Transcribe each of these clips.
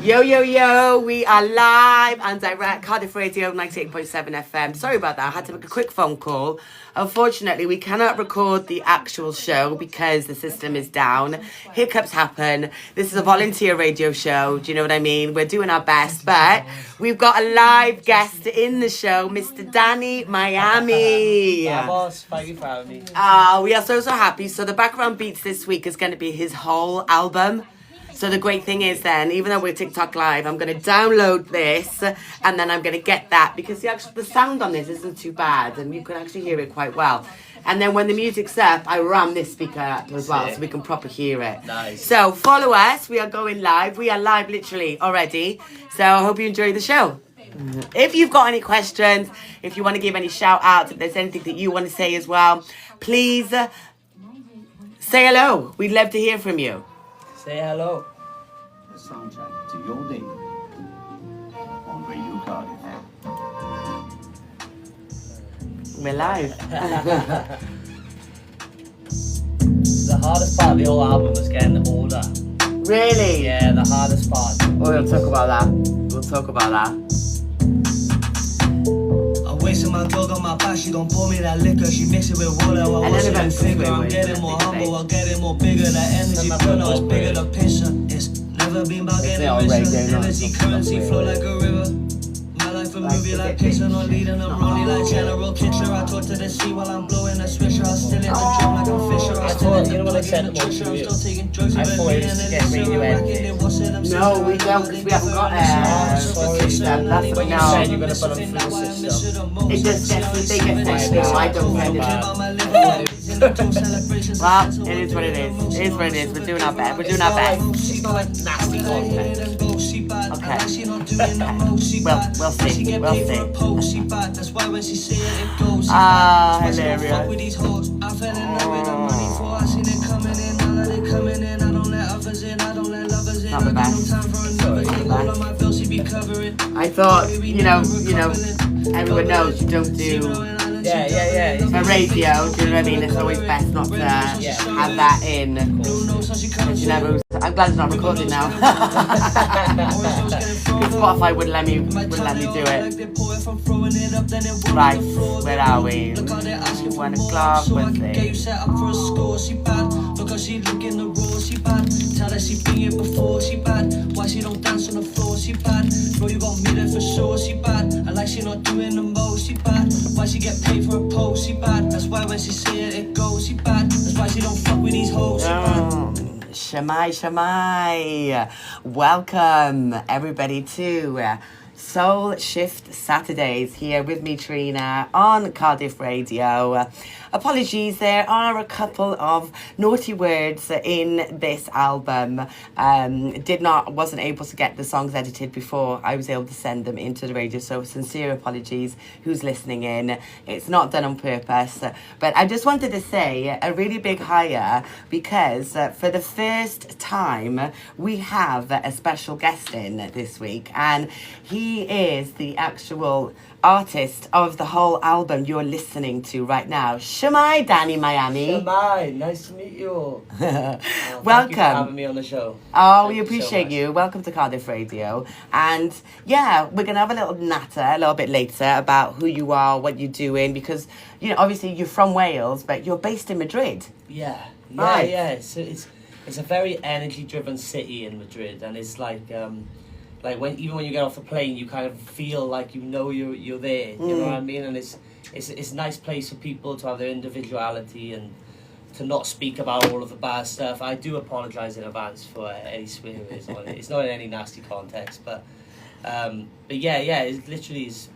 Yo, yo, yo, we are live and direct, Cardiff Radio 98.7 FM. Sorry about that, I had to make a quick phone call. Unfortunately, we cannot record the actual show because the system is down. Hiccups happen. This is a volunteer radio show, do you know what I mean? We're doing our best, but we've got a live guest in the show, Mr. Danny Miami. Hi, boss. Thank you for having me. We are so happy. So the background beats this week is going to be his whole album. So the great thing is then, even though we're TikTok live, I'm going to download this and then I'm going to get that because the sound on this isn't too bad and you can actually hear it quite well. And then when the music's up, I ram this speaker up as well so we can proper hear it. Nice. So follow us. We are going live. We are live literally already. So I hope you enjoy the show. If you've got any questions, if you want to give any shout outs, if there's anything that you want to say as well, please say hello. We'd love to hear from you. Say hello. The soundtrack to your day on Radio Cardiff. We're live. The hardest part of the whole album was getting older. Really? Yeah, the hardest part. Oh, we'll talk about that. We'll talk about that. I'm wasting my dog on my back, she gon' pour me that liquor, she mix it with water, I And wash then it and eventually figure, I'm we getting more humble, I'm getting more bigger, that energy flow, it's bigger the picture, it's never been about getting richer, energy currency flow like a river, my life a movie like Pixar, not leading a rolling like General Kitcher, I talk to the sea while I'm blowing a swisher, I'm still in the gym like I'm Fisher, I'm still in the what I said I'm still taking drugs, I thought it was to get Radiohead. No, we don't, because we haven't got Sorry. that's When you no. said you're going to put them through the system. It just gets, they get next now. I don't get it. Well, it is what it is. It is what it is. We're doing our best. We're doing our best. She's not like nasty content. Okay. We'll see. We'll see. Ah, hilarious. Not the best. I thought, you know, everyone knows you don't do Yeah. a radio, do you know what I mean? It's always best not to have that in. You never, I'm glad it's not recording now. Because Spotify wouldn't let me do it. Right, where are we? 1 o'clock, Wednesday. Because she look in the raw, she bad. Tell her she been here before, she bad. Why she don't dance on the floor, she bad. Bro, you got me there for sure, she bad. I like she not doing the most, she bad. Why she get paid for a pose, she bad. That's why when she say it goes, she bad. That's why she don't fuck with these hoes, she bad. Shamai. Welcome everybody to Soul Shift Saturdays here with me, TrIIna, on Cardiff Radio. Apologies, there are a couple of naughty words in this album. Wasn't able to get the songs edited before I was able to send them into the radio, so sincere apologies who's listening in. It's not done on purpose, but I just wanted to say a really big hiya because for the first time we have a special guest in this week, and he is the actual artist of the whole album you're listening to right now. Shamai, Danny Miami. Shamai, nice to meet you. Welcome. Thank you for having me on the show. Oh, Thank we you so appreciate much. you. Welcome to Cardiff Radio. And yeah, we're going to have a little natter a little bit later about who you are, what you're doing, because, you know, obviously you're from Wales, but you're based in Madrid. Yeah. Right. It's a very energy-driven city in Madrid, and it's like when you get off the plane, you kind of feel like you're there. You know what I mean? And it's a nice place for people to have their individuality and to not speak about all of the bad stuff. I do apologise in advance for any swear words on it. It's not in any nasty context, but yeah, it literally is.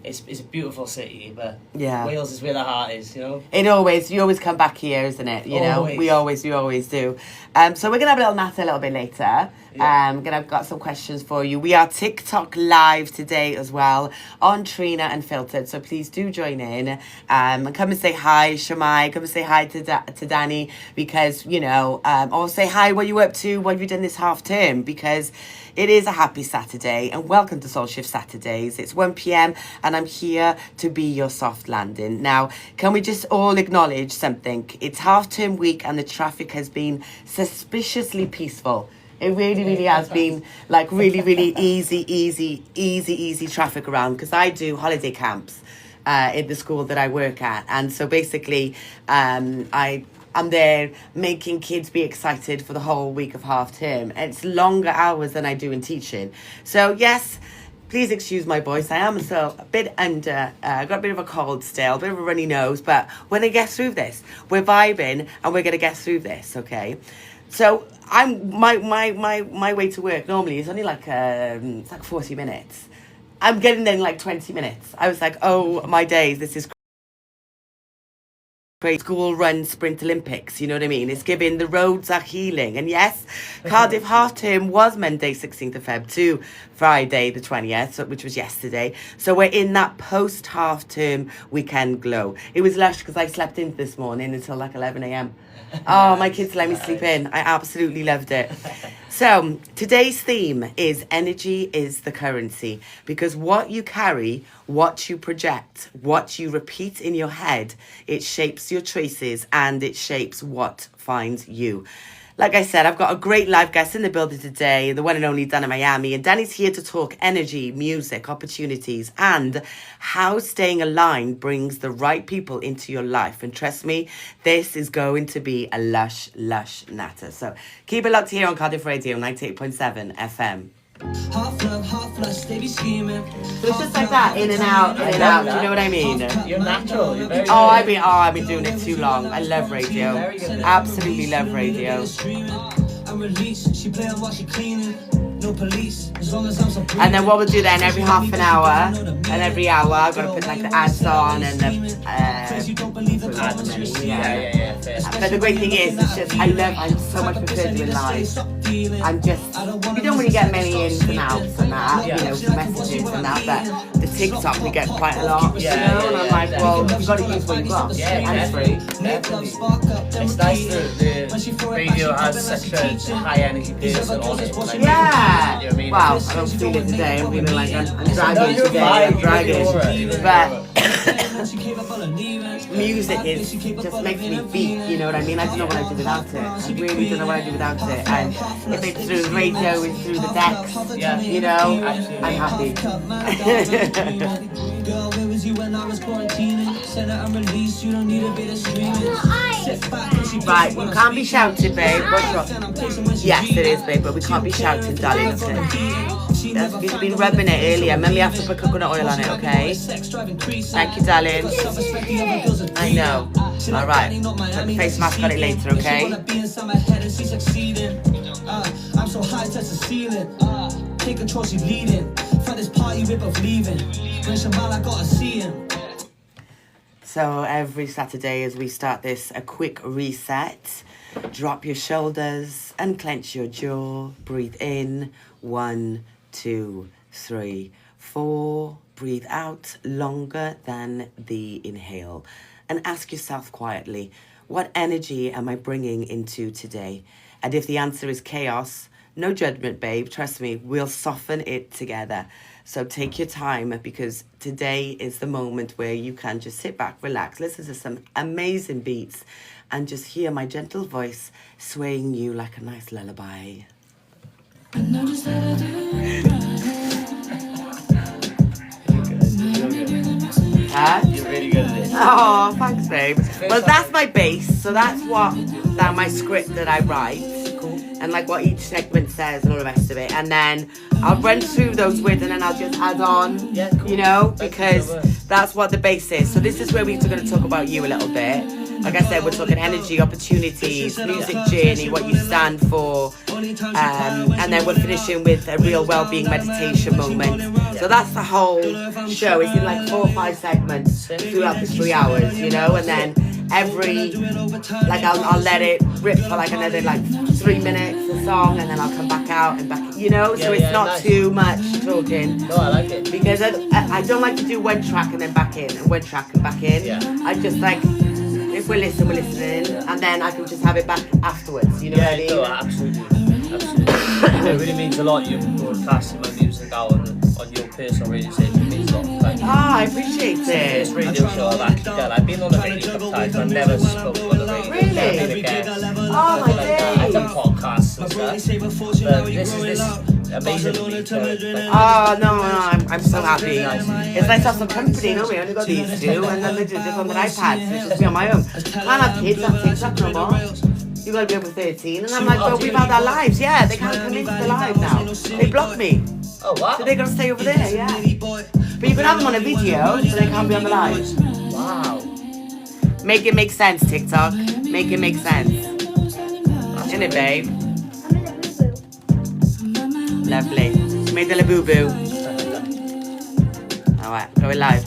It's a beautiful city, but Yeah. Wales is where the heart is, you know? You always come back here, isn't it? You know, Always. we always do. So we're going to have a little natter a little bit later. Yeah. I've got some questions for you. We are TikTok live today as well on TrIIna Unfiltered, so please do join in. Come and say hi, Shamai. Come and say hi to Danny, because, you know, or say hi, what you up to, what have you done this half term, because it is a happy Saturday, and welcome to Soul Shift Saturdays. It's 1 p.m. and I'm here to be your soft landing. Now, can we just all acknowledge something? It's half term week and the traffic has been suspiciously peaceful It really, really has been like really, really easy traffic around because I do holiday camps in the school that I work at. And so basically I'm there making kids be excited for the whole week of half term. And it's longer hours than I do in teaching. So yes, please excuse my voice. I am still a bit under, I've got a bit of a cold still, a bit of a runny nose, but when I get through this, we're vibing and we're going to get through this, okay? So my way to work normally is only like, it's like 40 minutes. I'm getting there in like 20 minutes. I was like, oh my days, this is great. School run sprint Olympics, you know what I mean? It's giving the roads are healing. And yes, Cardiff half term was Monday 16th of Feb to Friday the 20th, which was yesterday. So we're in that post half term weekend glow. It was lush because I slept in this morning until like 11 a.m. Oh, my kids let me sleep in. I absolutely loved it. So today's theme is energy is the currency, because what you carry, what you project, what you repeat in your head, it shapes your choices and it shapes what finds you. Like I said, I've got a great live guest in the building today, the one and only Dan in Miami. And Danny's here to talk energy, music, opportunities, and how staying aligned brings the right people into your life. And trust me, this is going to be a lush natter. So keep it locked here on Cardiff Radio 98.7 FM. Half love, half lust, they be scheming. So it's just like that, in and out, in and out. Do you know what I mean? You're natural. You're very I've been doing it too long. I love radio. Very good. Absolutely love radio. And release, she play on while she cleaning. No police, as long as I'm so And then what we'll do then, every half an hour and every hour, I've got to put like the ads on and the But the great thing is, it's just, I'm so much prepared doing live. We don't really get many ins and outs and that, you know, messages and that, but the TikTok we get quite a lot, you know, and I'm like, well, you've got to use what you've got, and it's free. It's nice that the radio has such a high energy person on it. Like, Yeah. you know what I mean? Wow, I don't feel it today. I'm feeling like I'm dragging you're today. fine, I'm dragging. you're But music is just makes me beat. You know what I mean? I don't know what I do without it. I really don't know what I do without it. And if it's through the radio, it's through the decks. Yeah. You know, Absolutely. I'm happy. Girl, where was you when I was quarantining? Said that I'm released, you don't need a bit of screaming. Right, you can't be shouting, babe. What's wrong? Yes, it is, babe, but we can't be shouting, darling. You've been rubbing it earlier. Remember, you have to put coconut oil on it, okay? Thank you, darling. I know. All right. Put the face mask on it later, okay? I'm so high, touch the ceiling. Take control, she leading. For this party, we're both leaving. When Shamal, I gotta see him. So every Saturday as we start this, a quick reset. Drop your shoulders and clench your jaw. Breathe in. 1, 2, 3, 4. Breathe out longer than the inhale. And ask yourself quietly, what energy am I bringing into today? And if the answer is chaos, no judgment, babe. Trust me, we'll soften it together. So take your time, because today is the moment where you can just sit back, relax, listen to some amazing beats, and just hear my gentle voice swaying you like a nice lullaby. Huh? You're really good at this. Oh, thanks, babe. Well, that's my base. So that's my script that I write. And like what each segment says and all the rest of it. And then I'll run through those words and then I'll just add on, you know, because that's what the base is. So this is where we're going to talk about you a little bit. Like I said, we're talking energy, opportunities, music journey, what you stand for. And then we're finishing with a real well-being meditation moment. So that's the whole show. It's in like 4 or 5 segments throughout the 3 hours, you know, and then like I'll let it rip for like another like 3 minutes a song, and then I'll come back out and back, you know, so it's not nice. Too much talking. No, I like it. Because I don't like to do one track and then back in, and one track and back in. Yeah. I just like, if we're listening, and then I can just have it back afterwards, you know what I mean? No, absolutely. It really means a lot, you broadcasting my music out on your personal radio station. It means a lot. I appreciate it. This radio show I've actually done. I've been on the radio a couple times, but I've never spoken on the radio. Really? I've been a guest. Oh my days. I've done podcasts and stuff. But this is amazing for me to, Oh no, I'm so happy. It's nice to have some company, no? We only got these two, and then they do this on the iPad, so it's just me on my own. Can't have kids on TikTok no more. You gotta be over 13, and I'm like, well, we've had our lives. Yeah, they can't come into the live now. They blocked me. Oh wow. So they gotta stay over there. Yeah. But you can have them on a video, so they can't be on the live. Wow. Make it make sense, TikTok. Make it make sense. Isn't it, babe? Lovely. Made the boo boo. Alright, going live.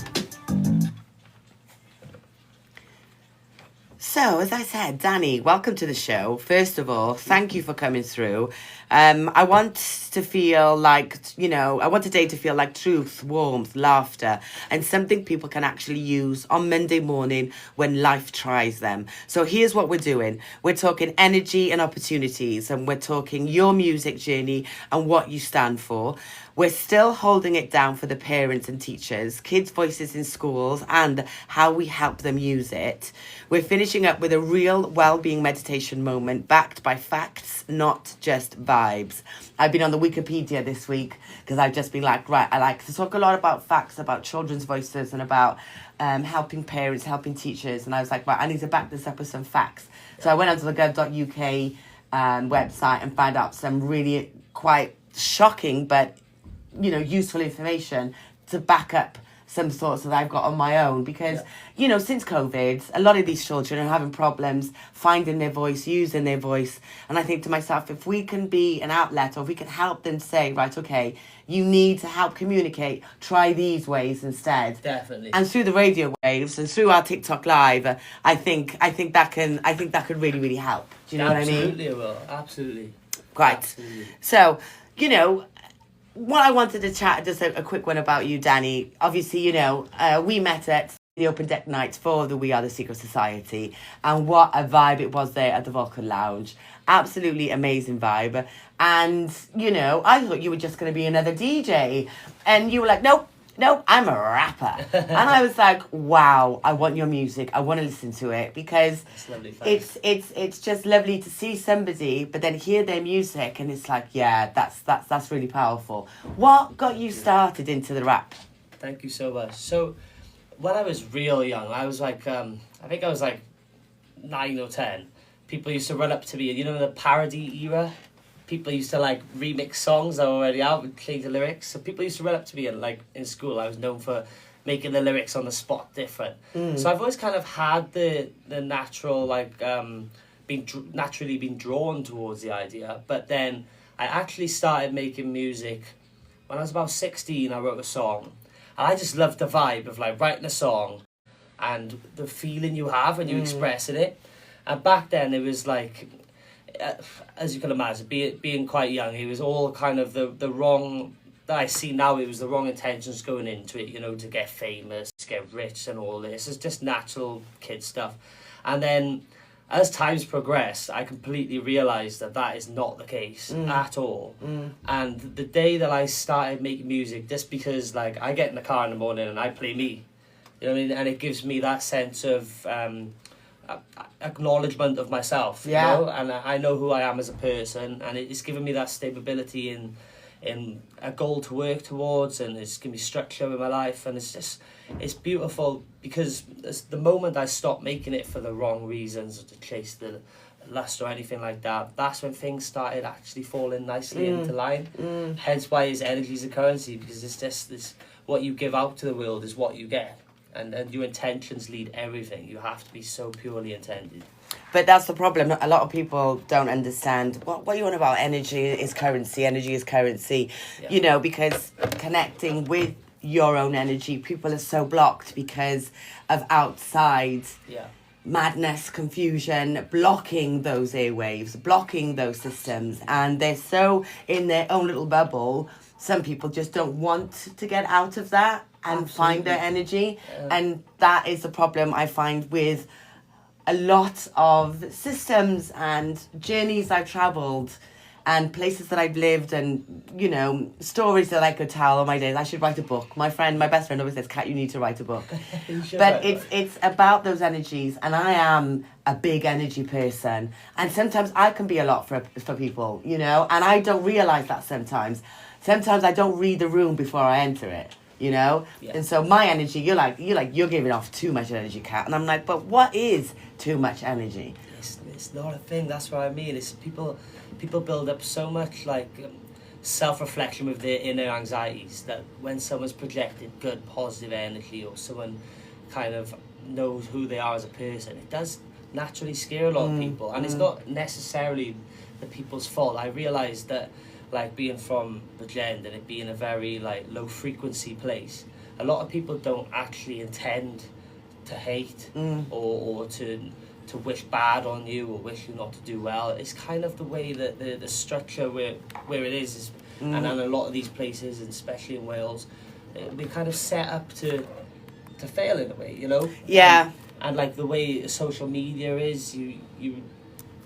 So, as I said, Danny, welcome to the show. First of all, thank you for coming through. I want to feel like, I want today to feel like truth, warmth, laughter, and something people can actually use on Monday morning when life tries them. So here's what we're doing. We're talking energy and opportunities, and we're talking your music journey and what you stand for. We're still holding it down for the parents and teachers, kids' voices in schools, and how we help them use it. We're finishing up with a real well-being meditation moment backed by facts, not just vibes. I've been on the Wikipedia this week because I've just been like, right, I like to talk a lot about facts, about children's voices, and about helping parents, helping teachers. And I was like, right, I need to back this up with some facts. So I went onto the gov.uk website and found out some really quite shocking but useful information to back up some thoughts that I've got on my own because, since COVID, a lot of these children are having problems finding their voice, using their voice. And I think to myself, if we can be an outlet or if we can help them say, right, okay, you need to help communicate, try these ways instead. Definitely. And through the radio waves and through our TikTok live, I think that could really, really help. Do you know what I mean? Absolutely, it will. Absolutely. Right. Absolutely. So, what I wanted to chat, just a quick one about you, Danny. Obviously, we met at the Open Deck Nights for the We Are the Secret Society, and what a vibe it was there at the Vulcan Lounge. Absolutely amazing vibe. And, I thought you were just going to be another DJ. And you were like, nope, I'm a rapper. And I was like, wow, I want your music. I want to listen to it because it's just lovely to see somebody, but then hear their music and it's like, yeah, that's really powerful. What got you started into the rap? Thank you so much. So when I was real young, I was like, I think I was like 9 or 10. People used to run up to me, in the parody era. People used to remix songs that were already out and change the lyrics. So people used to run up to me and in school I was known for making the lyrics on the spot different. So I've always kind of had the natural naturally been drawn towards the idea. But then I actually started making music when I was about 16. I wrote a song and I just loved the vibe of writing a song and the feeling you have when you expressing it. And back then it was as you can imagine, being quite young, it was all kind of the wrong, that I see now, it was the wrong intentions going into it, to get famous, to get rich and all this. It's just natural kid stuff. And then as times progressed, I completely realised that is not the case at all. And the day that I started making music, just because I get in the car in the morning and I play me, and it gives me that sense of acknowledgement of myself, and I know who I am as a person, and it's given me that stability in a goal to work towards, and it's given me structure in my life, and it's beautiful because the moment I stopped making it for the wrong reasons or to chase the lust or anything like that, that's when things started actually falling nicely into line. Hence why energy is a currency, because it's just this, what you give out to the world is what you get. And your intentions lead everything. You have to be so purely intended. But that's the problem. A lot of people don't understand what you want about energy is currency. Energy is currency, because connecting with your own energy, people are so blocked because of outside madness, confusion, blocking those airwaves, blocking those systems. And they're so in their own little bubble. Some people just don't want to get out of that and find their energy. And that is the problem I find with a lot of systems and journeys I've travelled. and places that I've lived, and you know, stories that I could tell on my days. I should write a book. My best friend always says, Kat, you need to write a book. But it's about those energies, and I am a big energy person, and sometimes I can be a lot for people, you know, and I don't realize that sometimes I don't read the room before I enter it, you know. And so my energy, you're giving off too much energy, Kat, and I'm like, but what is too much energy? It's not a thing. That's what I mean. It's people build up so much like self-reflection with their inner anxieties that when someone's projected good positive energy, or someone kind of knows who they are as a person, it does naturally scare a lot of people, and it's not necessarily the people's fault. I realised that, like, being from Madrid and it being a very like low frequency place, a lot of people don't actually intend to hate or to wish bad on you or wish you not to do well. It's kind of the way that the structure where it is and a lot of these places, and especially in Wales, they're kind of set up to fail in a way, you know. And like the way social media is, you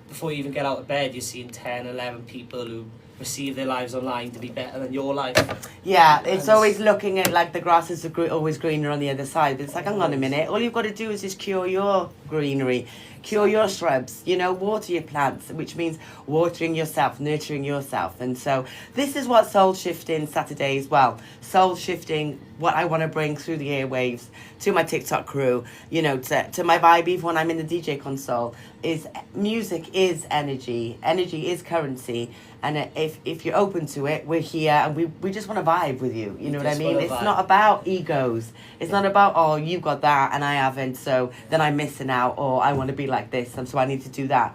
before you even get out of bed, you're seeing 10, 11 people who receive their lives online to be better than your life. Yeah, it's always looking at like the grass is always greener on the other side. But it's like, hang on a minute, all you've got to do is just cure your greenery, cure your shrubs, you know, water your plants, which means watering yourself, nurturing yourself. And so this is what Soul Shifting Saturday as well. Soul shifting, what I want to bring through the airwaves to my TikTok crew, you know, to my vibe, even when I'm in the DJ console, is music is energy. Energy is currency. And if you're open to it, we're here, and we just want to vibe with you. You know what I mean? It's not about egos. It's not about, oh, you got that and I haven't, so then I'm missing out, or I want to be like this, and so I need to do that.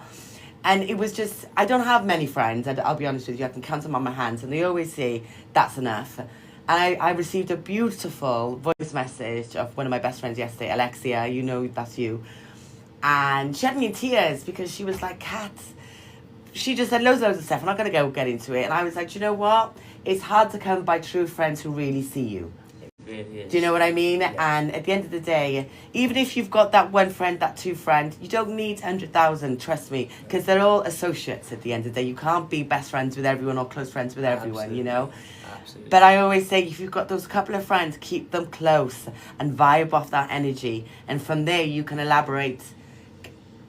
And it was just, I don't have many friends, I'll be honest with you. I can count them on my hands, and they always say, that's enough. And I received a beautiful voice message of one of my best friends yesterday, Alexia, you know that's you. And she had me in tears because she was like, Kat, she just said loads of stuff. I'm not going to get into it. And I was like, do you know what? It's hard to come by true friends who really see you. Really is. Do you know what I mean? Yeah. And at the end of the day, even if you've got that one friend, that two friend, you don't need 100,000, trust me, because they're all associates at the end of the day. You can't be best friends with everyone or close friends with everyone, Absolutely. You know? Absolutely. But I always say, if you've got those couple of friends, keep them close and vibe off that energy. And from there, you can elaborate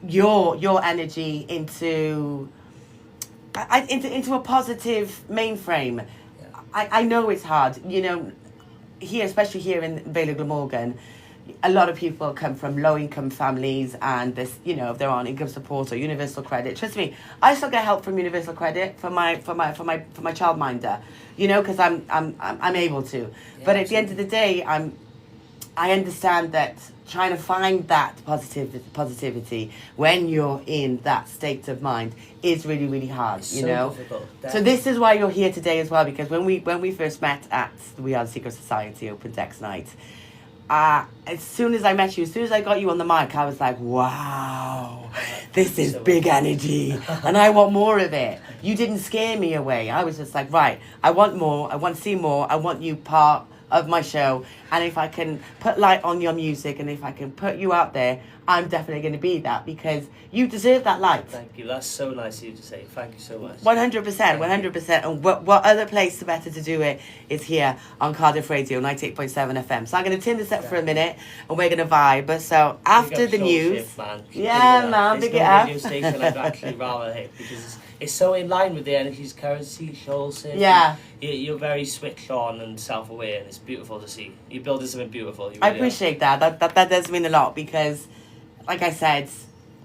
your energy into a positive mainframe. Yeah. I know it's hard, you know, here, especially here in Vale Glamorgan, a lot of people come from low income families, and this, you know, if they're on income support or universal credit, trust me, I still get help from universal credit for my childminder, you know, because I'm able to. Yeah, but at the end of the day, I understand that trying to find that positivity when you're in that state of mind is really, really hard, it's you so know. Difficult. So this is why you're here today as well, because when we first met at the We Are the Secret Society Open Decks Night, as soon as I met you, as soon as I got you on the mic, I was like, wow, this is big energy, and I want more of it. You didn't scare me away. I was just like, right, I want more, I want to see more, I want you part of my show, and if I can put light on your music, and if I can put you out there, I'm definitely going to be that, because you deserve that light. Thank you. That's so nice of you to say. Thank you so much. 100%. And what other place better to do it is here on Cardiff Radio 98.7 FM. So I'm going to turn this up for a minute, and we're going to vibe. So after the news, shift, man. Yeah, man, big it up. Radio station I'd actually rather hit, because it's so in line with the energy's currency, soul shift. Yeah. You're very switched on and self-aware, and it's beautiful to see. You're building something beautiful. You really I appreciate that. That does mean a lot, because, like I said,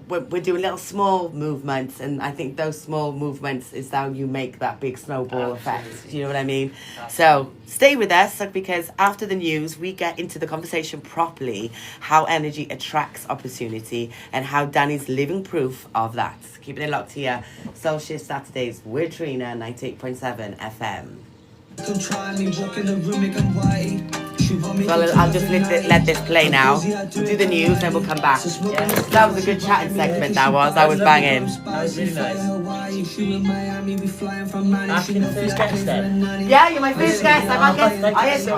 we're doing little small movements, and I think those small movements is how you make that big snowball effect. Do you know what I mean? So stay with us, because after the news, we get into the conversation properly, how energy attracts opportunity, and how Danny's living proof of that. Keeping it locked here, Soul Shift Saturdays with TrIIna 98.7 FM. Come try me, walk in the room, make 'em white. So I'll just let this play now. We'll do the news, then we'll come back. Yeah. That was a good chatting segment, that was. I was banging. That was really nice. She in Miami, we flying from Miami. Asking the first guest then. Yeah, you're my first guest. I'm on guest.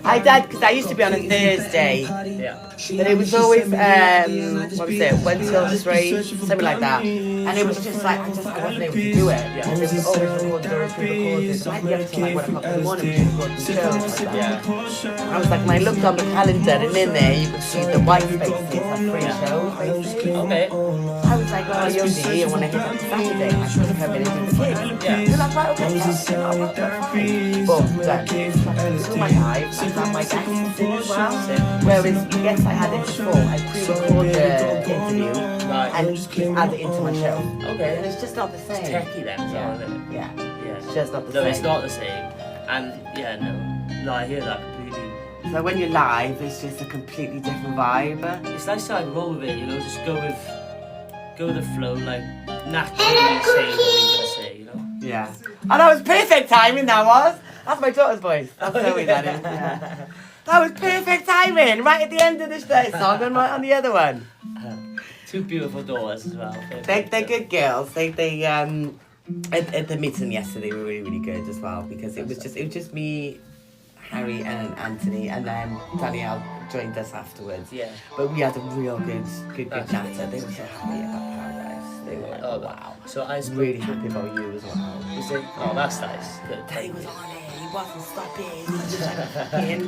I did, because I used to be on a Thursday. Yeah. But it was always, what was it, 1 till 3, something like that. And it was just like, I wasn't able to do it. Yeah. It was always recorded. So I'd be up till like 1 o'clock in the morning to record the shows like that. Yeah. I was like, when I looked on the calendar and in there, you could see the white spaces of 3 shows, basically. Okay. I was like, oh, you'll see, I want to hit up Saturday. I should have come in and do the gig. Yeah. You're like, right, okay, yeah, but my lives, I had my guests in as well. Whereas the guests I had in before, I pre-record the interview and add it into my show. Okay. And it's just not the same. It's techie then, isn't it? Yeah. Yeah. It's just not the No, same. it's not the same. And yeah, no, I hear that completely. So when you're live, it's just a completely different vibe. It's nice to like roll with it, you know, just go with the flow, like naturally say what you're gonna say, you know. Yeah. Oh, that was perfect timing, that was. That's my daughter's voice. That's Zoe, that is. Yeah. That was perfect timing, right at the end of this song and right on the other one. Two beautiful daughters as well. They're good girls. They at the meeting yesterday were really, really good as well, because it was just me, Harry and Anthony, and then Danielle joined us afterwards. Yeah. But we had a real good natter. They were so happy about Paradise. They were like, Oh wow. So I was Really happy about you as well. Is it? Oh, that's nice. Good. He was on it, he wasn't stopping, he was just like fucking,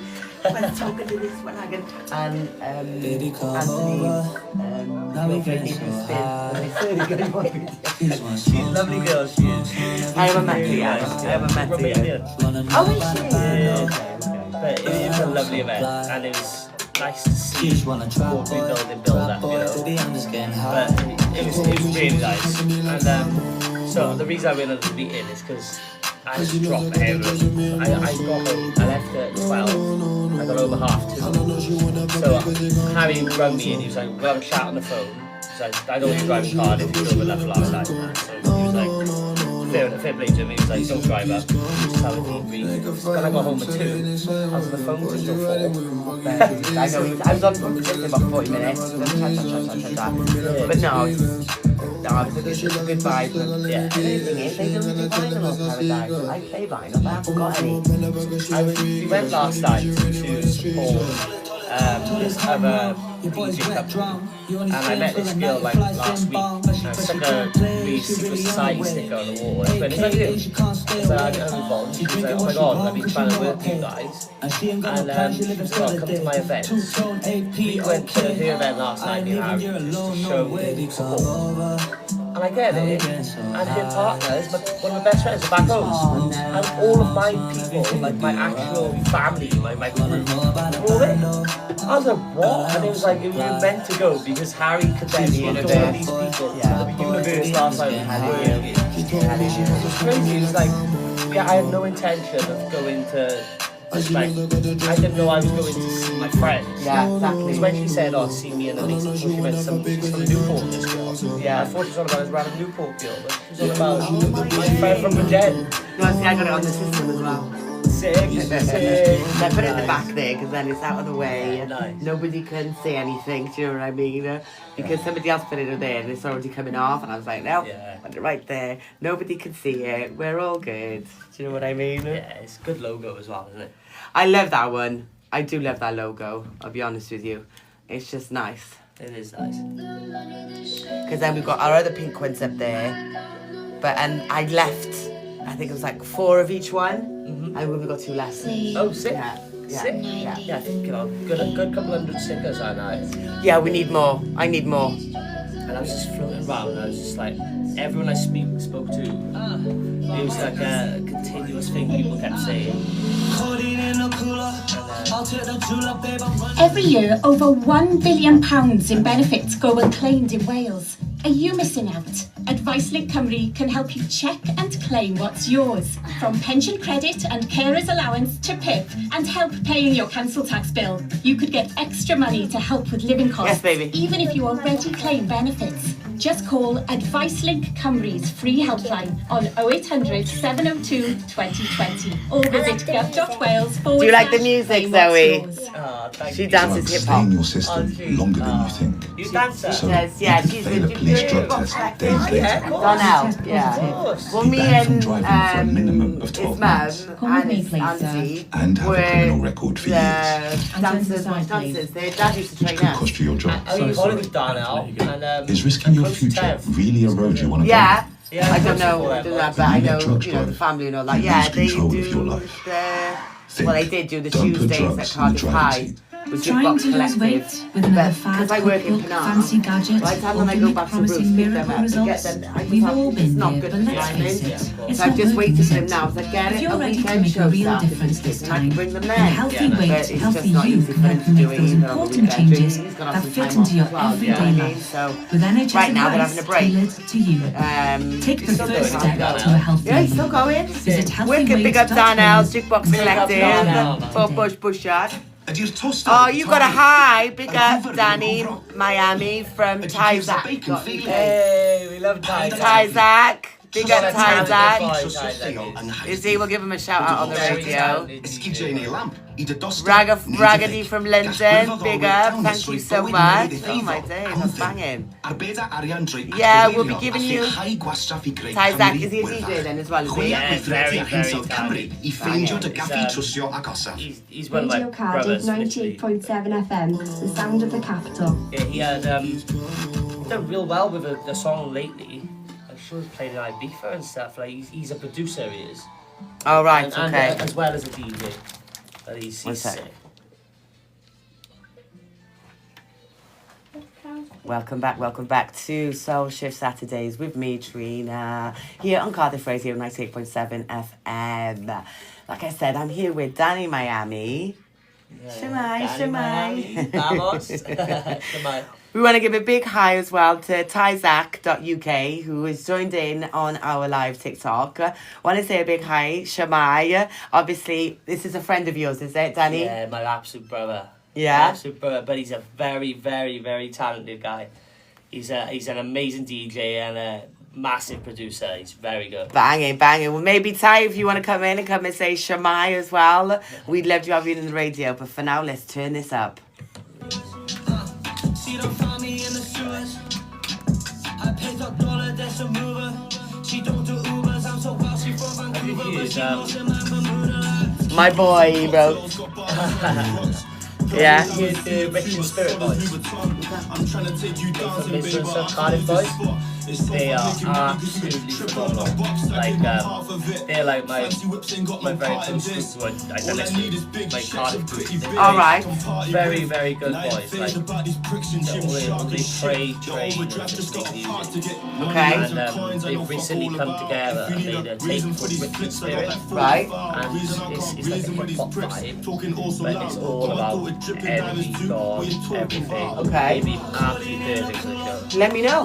when talking to this, when I can, and Anthony, girlfriend needs to spin, it's really good one. She's a lovely girl, she is. I haven't met her yet, I haven't met her yet. Romanian. Oh, is she? Yeah. But it was a lovely event, and it was nice to see what we build up, you know. But it was really nice. And so the reason I went on the meeting is because I just dropped my hair. I got home, I left at 12, I got home at 2:30. So Harry rang me and he was like, we'll have a chat on the phone. So I don't want to drive a car if you drove enough last night. So he was like, fair play to him, he was like, don't drive up, just have a debrief. When I got home at 2, I was on the phone until 4. I know, I was on the phone for about 40 minutes, but no, it was a good vibe. Yeah. And the thing is, they don't do vinyl on Paradise. I play vinyl, but I haven't got any. We went last night to support this other DJ couple, and I met this girl like last week, and I stuck a really secret society sticker on the wall. I went, is that you? I said, I'm involved. She was like, oh my god, I've been trying to work with you guys, and she was like, come to my event. We went to her event last night in Harry, just to show support. And I get it, and her partner is one of my best friends, back home. And all of my people, like my actual family, my group, were all there. I was like, what? And it was like, we were meant to go because Harry could then speak to all of these people. Yeah. The universe last night it was crazy. It was like, yeah, I had no intention of going to, like, I didn't know I was going to see my friends. Yeah, exactly. Because when she said, oh, see me in the meeting, she meant she's from Newport, this girl. Yeah. I thought she was all about this random Newport girl, but she was all about my friend from Madrid. No, see, I got it on the system as well. Sick. I put it in the back there because then it's out of the way. Yeah, nice. Nobody can see anything, do you know what I mean? Because somebody else put it there and it's already coming off, and I was like, no, put it right there. Nobody can see it. We're all good. Do you know what I mean? Yeah, it's a good logo as well, isn't it? I love that one. I do love that logo, I'll be honest with you. It's just nice. It is nice. Because then we've got our other pink ones up there. And I left, I think it was like 4 of each one. And we've got 2 left. Oh, sick. Yeah. Sick. Yeah, I think, you know, good couple hundred stickers I know. Yeah, we need more. I need more. And I was just floating around and I was just like, everyone I spoke to, it was like a continuous thing people kept saying. Every year, over £1 billion in benefits go unclaimed in Wales. Are you missing out? Advice Link Cymru can help you check and claim what's yours. From pension credit and carers allowance to PIP and help paying your council tax bill. You could get extra money to help with living costs, Yes, baby. even if you already claim benefits. just call Advice Link Cymru's free helpline on 0800 702 2020 or visit gov.wales/. Do you like the music, Zoe? She dances hip hop. Stay in your system longer than you think. You dance that? So Yeah, you she's can fail a police drug test days later. Donnell, yeah. Well, me Banned from and driving for a minimum of his 12 mum months. and his auntie And have a criminal record for years. dancers. Their dad used to train Could us. cost you your job. I only wanted with Darnell and Is risking your close to future Tev. really a road you want to Yeah. Yeah, I don't know, but I You let know, drugs you know, the drive. family and all that. You Yeah, lose they control of do your life. the, well, they did do the Don't put Tuesdays drugs at in the Cardiff driving High. seat. With Trying Jukebox to lose Collective. weight with another But fad, because I work in cookbook, Penarth, fancy gadget, by the time or when I go gimmick back to promising Bruce, pick them miracle up, to get results. them, I just We've have, all it's been not there, good but let's timing. face it, it's So I've not just working, waited is for them it? now. I was like, get If it, you're a ready to weekend make a show real started difference this this week, and I can time, bring them then then. healthy But weight, it's just healthy not you easy can for help them you to make do those it either on the important weekend. changes He's gonna that have some fit time into off your as well, everyday you know what I mean? life. So, With NHS right now they're advice having a break. tailored to you. Take the he's still first going, step how's it to a healthy Yeah, he's still you. going. Visit Wicked, big up Darnell, Jukebox Big up Darnell, Collective, Bush Yard. A dear toast. Oh, you got a hi. Big up Danny, Miami from Tyzak. Hey, we love Ty. Tyzak. Big up Tyzak. Ty. You see, we'll give him a shout out on the radio. Raga Raggedy from London, big up. Thank you so much. Oh my days, that's banging. Yeah, we'll be giving you Tyzak. Is he a DJ then as well, is he? Yeah, very, very talented. He's one of my Radio Cardiff brothers. literally. 98.7 FM, the sound of the capital. Yeah, he had done real well with the song lately. I'm sure he's played in Ibiza and stuff. Like he's a producer, he is. Oh, right, And, okay. as well as a DJ. But he's One sec. sick. Welcome back to Soul Shift Saturdays with me, TrIIna, here on Cardiff Radio 98.7 FM. Like I said, I'm here with Danny Miami. Shemai. Vamos. Shemai. We want to give a big hi as well to Tyzak.uk, who has joined in on our live TikTok. Want to say a big hi, Shemai. Obviously, this is a friend of yours, is it, Danny? Yeah, my absolute brother. Yeah? My absolute brother, but he's a very, very, very talented guy. He's an amazing DJ and a massive producer. He's very good. Banging. Well, maybe Ty, if you want to come in and come and say Shemai as well, we'd love to have you on the radio. But for now, let's turn this up. She don't find me in the sewers. I paid $1, that's a mover. She don't do Ubers, I'm so wild, she from Vancouver, but she knows in my Bermuda. My boy, he wrote. Yeah. The Rich and Spirit Boys. I'm trying to take you down From Mr. and Stuff, Cardiff Boys. They are absolutely phenomenal. Like, they're like my very close group who I don't listen to, like Cardiff group. All right. Very, very good boys. Like, they pray, and music. Okay. And they've recently come together and made a tape called Rich and Spirit. Right. And it's like a hip hop vibe, but it's all about energy, God, everything. Okay. They'd be absolutely perfect for the show. Let me know.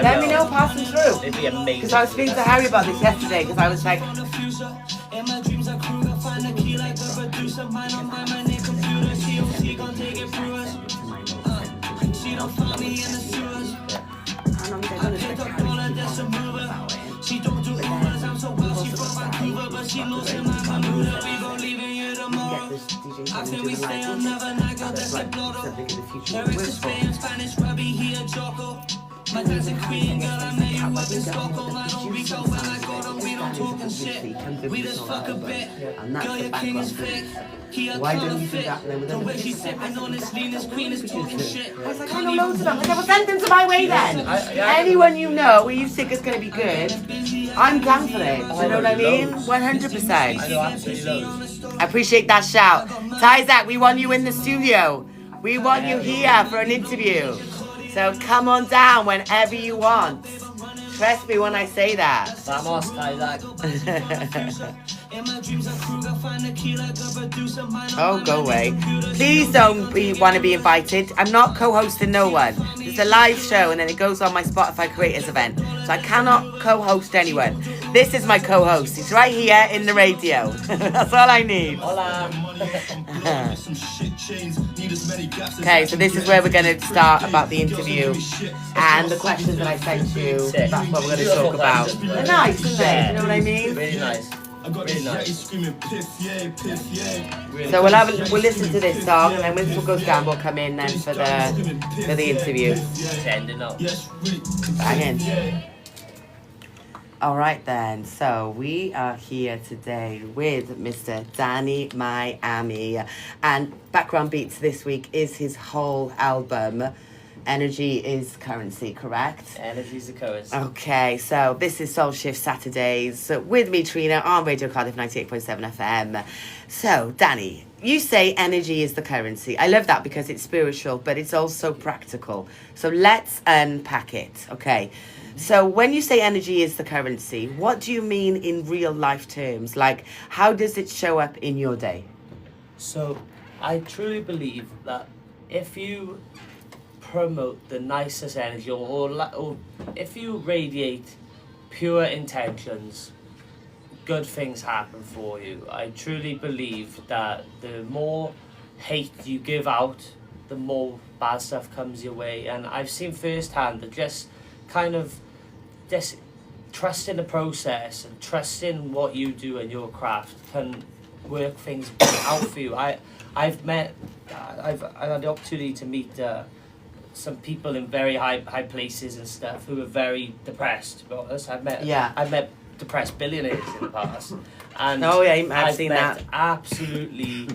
Let me know, pass them through. It'd be amazing. Because I was speaking to Harry about this yesterday, because I was like, In my dreams, I Kruger, find the key like a producer. Mine on my name computer. She gon' take it through us. She don't find me in the sewers. I picked up all of that's a mover. She don't do Ubers, I'm so wild, she from Vancouver, but she knows in my Bermuda. We gon' leave in here tomorrow. I feel we stay another night, girl, that's a blotter. Lyrics to stay in Spanish, Robbie, he a joker. My dad's a queen, girl, I met you up in Stockholm. I don't reach out when I go to, we don't talk and shit. We just fuck a bit. Girl, your king is fake. He a why color don't you do fit. that then with The way everything? she's sipping on this lean, this queen is talking shit. I was like, I know loads of them. I said, well, send them to my way then. Anyone you know where you think is going to be good, I'm down for it. You know what I mean? 100%. I know absolutely loads. I appreciate that shout. Tyzak, we want you in the studio. We want you here for an interview. So come on down whenever you want. Trust me when I say that. Vamos, Tyzak. Oh, go away. Please don't want to be invited. I'm not co-hosting no one. It's a live show and then it goes on my Spotify creators event. So I cannot co-host anyone. This is my co-host. He's right here in the radio. That's all I need. Hola. Okay, so this is where we're going to start about the interview and the questions that I sent you. Sick. That's what we're going to talk about. They're nice, aren't they? You know what I mean? Really nice. Really nice. So we'll listen to this song, and then when Uncle Gam will come in then for the interview. It's ending up. Banging. All right then, so we are here today with Mr. Danny Miami, and background beats this week is his whole album. Energy is currency, correct? Energy is the currency. Okay, so this is Soul Shift Saturdays with me, TrIIna, on Radio Cardiff 98.7 FM. So, Danny, you say energy is the currency. I love that because it's spiritual, but it's also practical. So let's unpack it, okay? So when you say energy is the currency, what do you mean in real life terms? Like, how does it show up in your day? So, I truly believe that if you promote the nicest energy or if you radiate pure intentions, good things happen for you. I truly believe that the more hate you give out, the more bad stuff comes your way. And I've seen firsthand that just trust in the process and trust in what you do and your craft can work things out for you. I've had the opportunity to meet some people in very high places and stuff who are very depressed, to be honest. I've met depressed billionaires in the past, and I've seen met that. Absolutely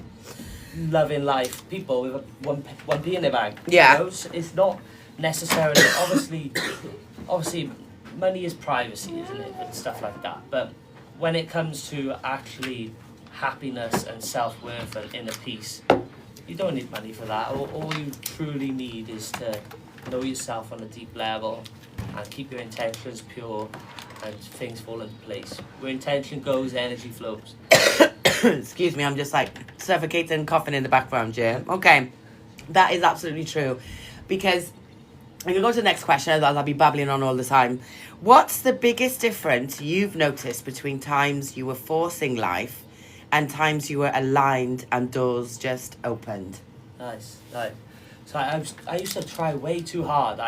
loving life people with one p in their bank. Yeah. You know? So it's not necessarily obviously money is privacy, isn't it, and stuff like that. But when it comes to actually happiness and self-worth and inner peace, you don't need money for that. All you truly need is to know yourself on a deep level and keep your intentions pure, and things fall into place. Where intention goes, energy flows. Excuse me, I'm just like suffocating and coughing in the background, yeah? Okay, that is absolutely true. Because I'm going to go to the next question, as I'll be babbling on all the time. What's the biggest difference you've noticed between times you were forcing life and times you were aligned and doors just opened? Nice. So I used to try way too hard.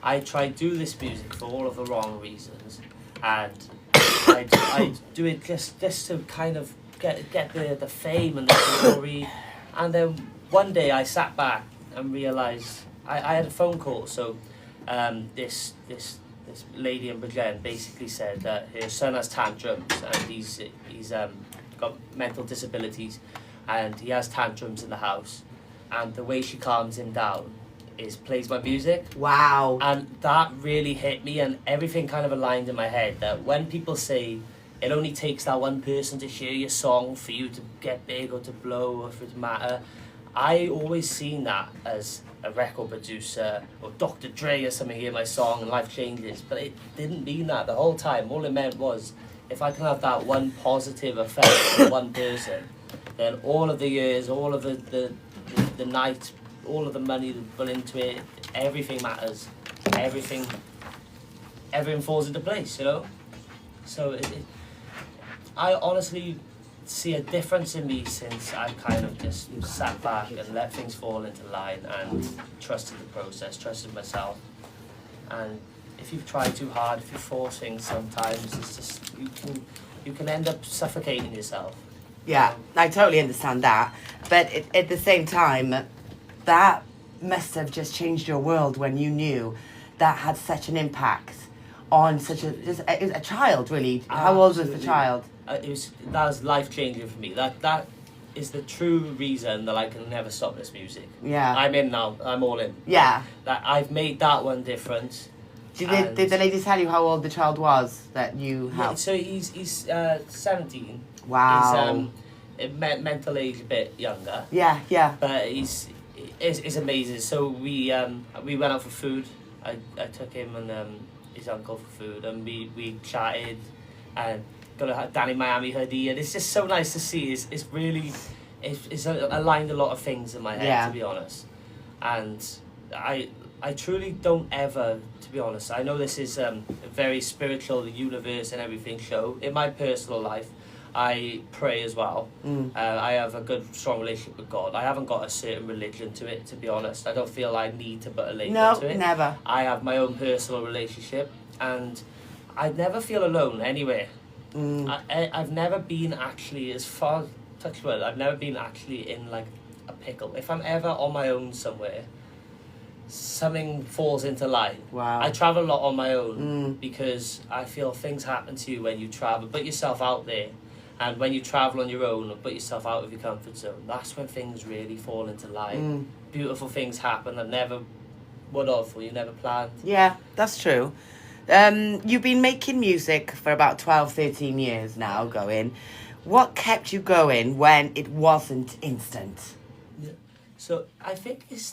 I tried to do this music for all of the wrong reasons, and I do it just to kind of get the fame and the glory. And then one day I sat back and realised I had a phone call. So this lady in Madrid basically said that her son has tantrums and he's got mental disabilities, and he has tantrums in the house, and the way she calms him down is plays my music. Wow. And that really hit me, and everything kind of aligned in my head that when people say it only takes that one person to share your song for you to get big or to blow or for it to matter, I always seen that as a record producer or Dr. Dre or something hear my song and life changes, but it didn't mean that the whole time. All it meant was if I can have that one positive effect on one person, then all of the years, all of the night, all of the money that put into it, everything matters. Everything falls into place, you know? So I honestly see a difference in me since I kind of just sat back and let things fall into line and trusted the process, trusted myself. And if you try too hard, if you force things sometimes, it's just you can end up suffocating yourself. Yeah, I totally understand that. But at the same time, that must have just changed your world when you knew that had such an impact on such a child, really. How old was the child? That was life-changing for me. That is the true reason that I can never stop this music. Yeah. I'm in now. I'm all in. Yeah. That I've made that one difference. Did the lady tell you how old the child was that you helped? So he's 17. Wow. He's mental age a bit younger. Yeah. But he's amazing. So we went out for food. I took him and his uncle for food, and we chatted and got a Danny Miami hoodie, and it's just so nice to see. It's really it's aligned a lot of things in my head, to be honest. And I truly don't ever, to be honest, I know this is a very spiritual universe and everything show. In my personal life, I pray as well. I have a good, strong relationship with God. I haven't got a certain religion to it, to be honest. I don't feel I need to put a label to it. No, never. I have my own personal relationship, and I never feel alone anywhere. I've never been actually, as far, touch wood, I've never been actually in like a pickle. If I'm ever on my own somewhere, something falls into line. Wow. I travel a lot on my own because I feel things happen to you when you travel. Put yourself out there, and when you travel on your own and put yourself out of your comfort zone, that's when things really fall into line. Beautiful things happen that never would have, or you never planned. Yeah, that's true. You've been making music for about 12, 13 years now going. What kept you going when it wasn't instant? Yeah. So I think it's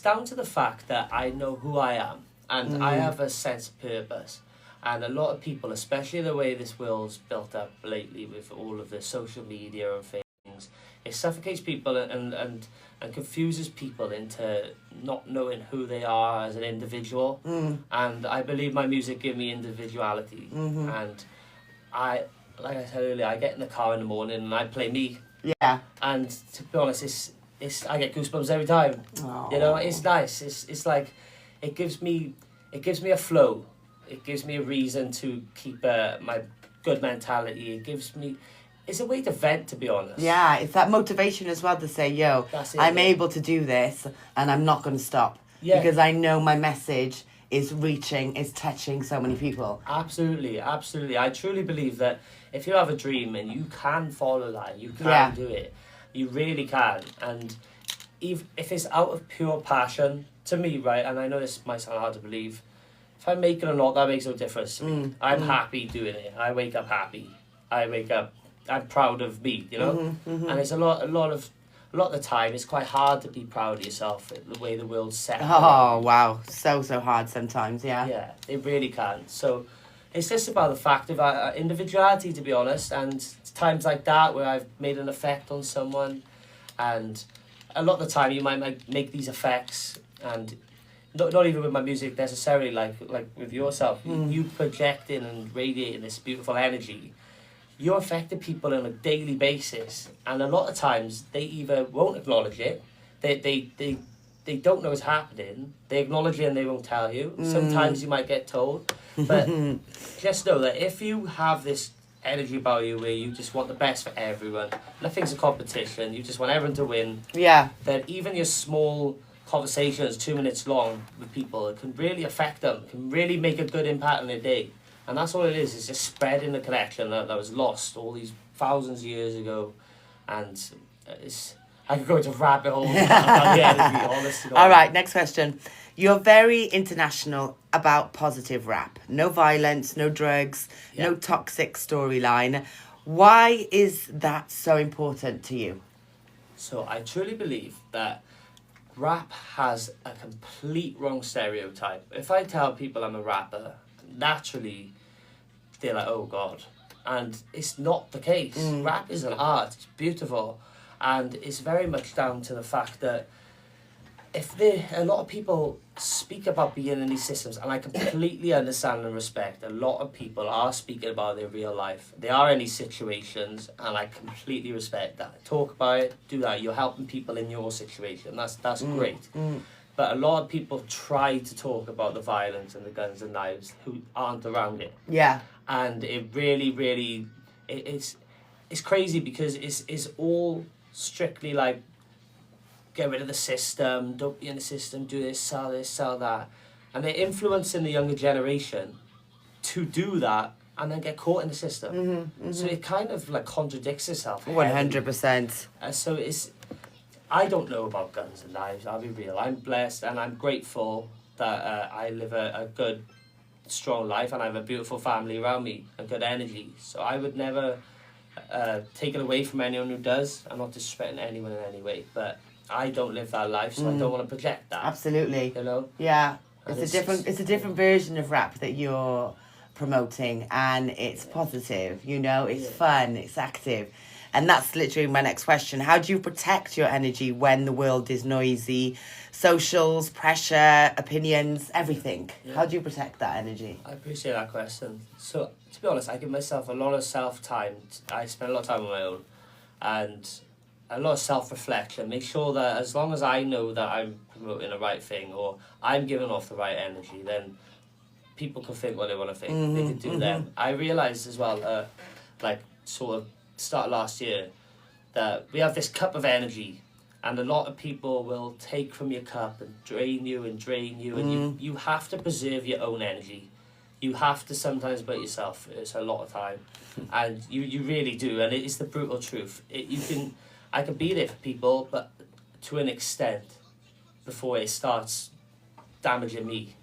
down to the fact that I know who I am, and I have a sense of purpose. And a lot of people, especially the way this world's built up lately with all of the social media and things, it suffocates people and confuses people into not knowing who they are as an individual. And I believe my music gives me individuality. And I, like I said earlier, I get in the car in the morning and I play me. Yeah. And to be honest, it's I get goosebumps every time. Aww. You know, it's nice. It's like it gives me a flow. It gives me a reason to keep my good mentality. It's a way to vent, to be honest. Yeah, it's that motivation as well to say, yo, That's it, I'm yeah. able to do this and I'm not going to stop. Yeah. Because I know my message is touching so many people. Absolutely, absolutely. I truly believe that if you have a dream and you can follow that, you can do it. You really can. And if it's out of pure passion, to me, right, and I know this might sound hard to believe, if I make it or not, that makes no difference to me. I'm happy doing it. I wake up happy. I'm proud of me, you know? And it's a lot of the time, it's quite hard to be proud of yourself, the way the world's set. Oh, wow. So hard sometimes, yeah. Yeah, it really can. So it's just about the fact of individuality, to be honest, and it's times like that where I've made an effect on someone, and a lot of the time you might make these effects, and not even with my music necessarily, like with yourself, you projecting and radiating this beautiful energy. You're affecting people on a daily basis, and a lot of times they either won't acknowledge it, they don't know it's happening, they acknowledge it and they won't tell you. Sometimes you might get told, but just know that if you have this energy about you where you just want the best for everyone, nothing's a competition, you just want everyone to win, then even your small conversations 2 minutes long with people, it can really affect them, can really make a good impact on their day. And that's all it is, it's just spreading the connection that was lost all these thousands of years ago. And I could go into rabbit holes about the energy, honestly. All right, next question. You're very international about positive rap. No violence, no drugs, no toxic storyline. Why is that so important to you? So I truly believe that rap has a complete wrong stereotype. If I tell people I'm a rapper, naturally they're like, oh God. And it's not the case. Rap is an art, it's beautiful. And it's very much down to the fact that a lot of people speak about being in these systems, and I completely understand and respect. A lot of people are speaking about their real life. They are in these situations, and I completely respect that. Talk about it, do that. You're helping people in your situation. That's great. But a lot of people try to talk about the violence and the guns and knives who aren't around it. Yeah. And it really, really, it's crazy because it's all strictly like, get rid of the system, don't be in the system, do this, sell that. And they're influencing the younger generation to do that and then get caught in the system. So it kind of like contradicts itself. 100%. So I don't know about guns and knives, I'll be real. I'm blessed and I'm grateful that I live a good, strong life and I have a beautiful family around me and good energy. So I would never take it away from anyone who does. I'm not disrespecting anyone in any way, but I don't live that life, so I don't want to project that. Absolutely. You know? Yeah. It's a different version of rap that you're promoting, and it's positive, you know, it's fun, it's active. And that's literally my next question. How do you protect your energy when the world is noisy? Socials, pressure, opinions, everything. Yeah. How do you protect that energy? I appreciate that question. So, to be honest, I give myself a lot of self-time. I spend a lot of time on my own. And a lot of self-reflection. Make sure that as long as I know that I'm promoting the right thing or I'm giving off the right energy, then people can think what they want to think. They can do them. I realised as well, like sort of start last year, that we have this cup of energy, and a lot of people will take from your cup and drain you, and you have to preserve your own energy. You have to sometimes put yourself. It's a lot of time, and you really do, and it is the brutal truth. I can be there for people, but to an extent, before it starts damaging me.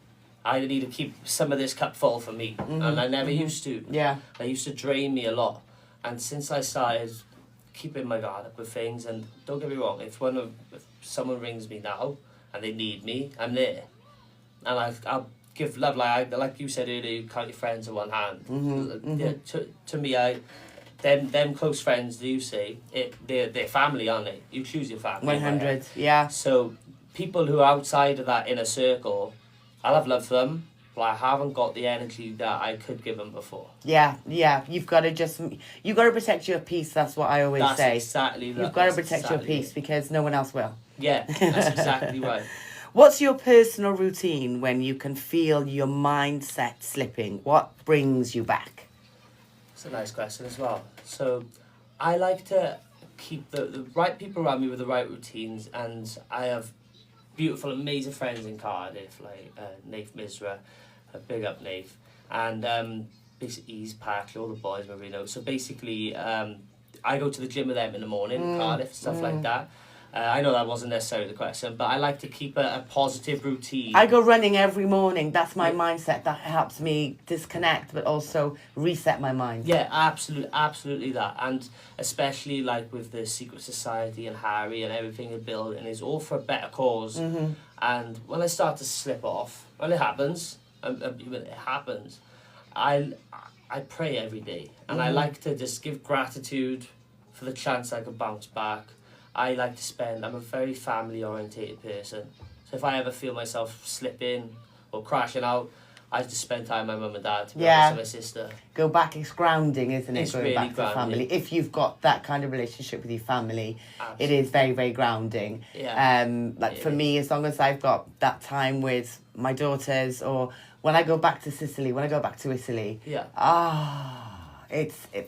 I need to keep some of this cup full for me, and I never used to. Yeah. They used to drain me a lot, and since I started keeping my guard up with things, and don't get me wrong, if someone rings me now and they need me, I'm there, and I'll give love, like you said earlier, you count your friends in one hand. Yeah, to me, them close friends, do you say they're family, aren't they? You choose your family. 100, yeah. So people who are outside of that inner circle, I'll have love for them, but I haven't got the energy that I could give them before. Yeah. You've got to protect your peace. That's what I always say. Exactly. You've got to protect your peace because no one else will. Yeah, that's exactly right. What's your personal routine when you can feel your mindset slipping? What brings you back? It's a nice question as well. So I like to keep the right people around me with the right routines, and I have beautiful, amazing friends in Cardiff, like Nath Misra, big up Nath, and basically he's Patrick, all the boys, Marino. So basically, I go to the gym with them in the morning in Cardiff, stuff like that. I know that wasn't necessarily the question, but I like to keep a positive routine. I go running every morning. That's my mindset. That helps me disconnect, but also reset my mind. Yeah, absolutely that. And especially like with the Secret Society and Harry and everything they're building, it's all for a better cause. And when I start to slip off, when it happens, I pray every day. And I like to just give gratitude for the chance I could bounce back. I'm a very family orientated person. So if I ever feel myself slipping or crashing out, I just spend time with my mum and dad, to be honest, with my sister. Go back, it's grounding, isn't it? It's going really back to grounding. family. If you've got that kind of relationship with your family, it is very, very grounding. Yeah. For me, as long as I've got that time with my daughters, or when I go back to Italy,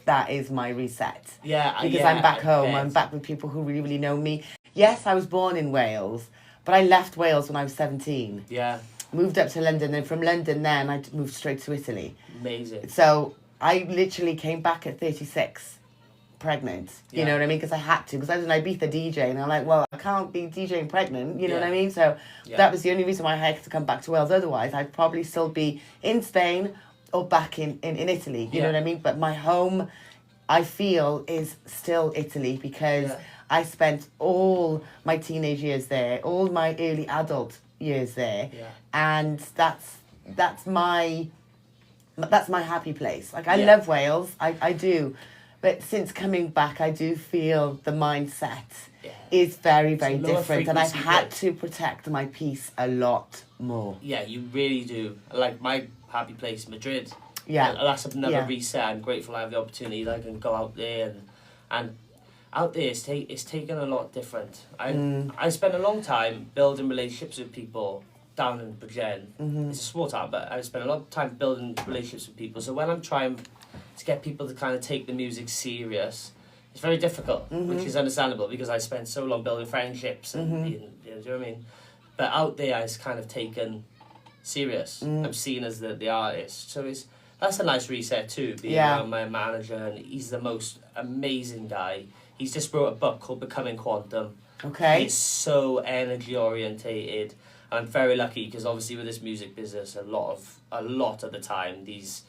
that is my reset. Yeah, because I'm back home. I'm back with people who really, really know me. Yes, I was born in Wales, but I left Wales when I was 17. Yeah. Moved up to London, and from London then I moved straight to Italy. Amazing. So I literally came back at 36, pregnant. You know what I mean? Because I had to, because I was an Ibiza DJ, and I'm like, well, I can't be DJing pregnant. You know what I mean? So that was the only reason why I had to come back to Wales. Otherwise, I'd probably still be in Spain or back in Italy. You know what I mean? But my home, I feel, is still Italy, because I spent all my teenage years there, all my early adult years there, and that's my happy place. Like, I love Wales, I do, but since coming back, I do feel the mindset is very, very different, and I've had to protect my peace a lot more. Yeah, you really do. Like my happy place, Madrid. Yeah, that's another reset. I'm grateful I have the opportunity that I can go out there and out there it's taken a lot different. I spent a long time building relationships with people down in Bridgend. It's a small town, but I spent a lot of time building relationships with people. So when I'm trying to get people to kind of take the music serious, it's very difficult, which is understandable, because I spent so long building friendships and do you know what I mean? But out there, it's kind of taken serious. I'm seen as the artist. So that's a nice reset too, being around my manager, and he's the most amazing guy. He's just wrote a book called Becoming Quantum. Okay. He's so energy orientated. I'm very lucky, because obviously with this music business, a lot of the time these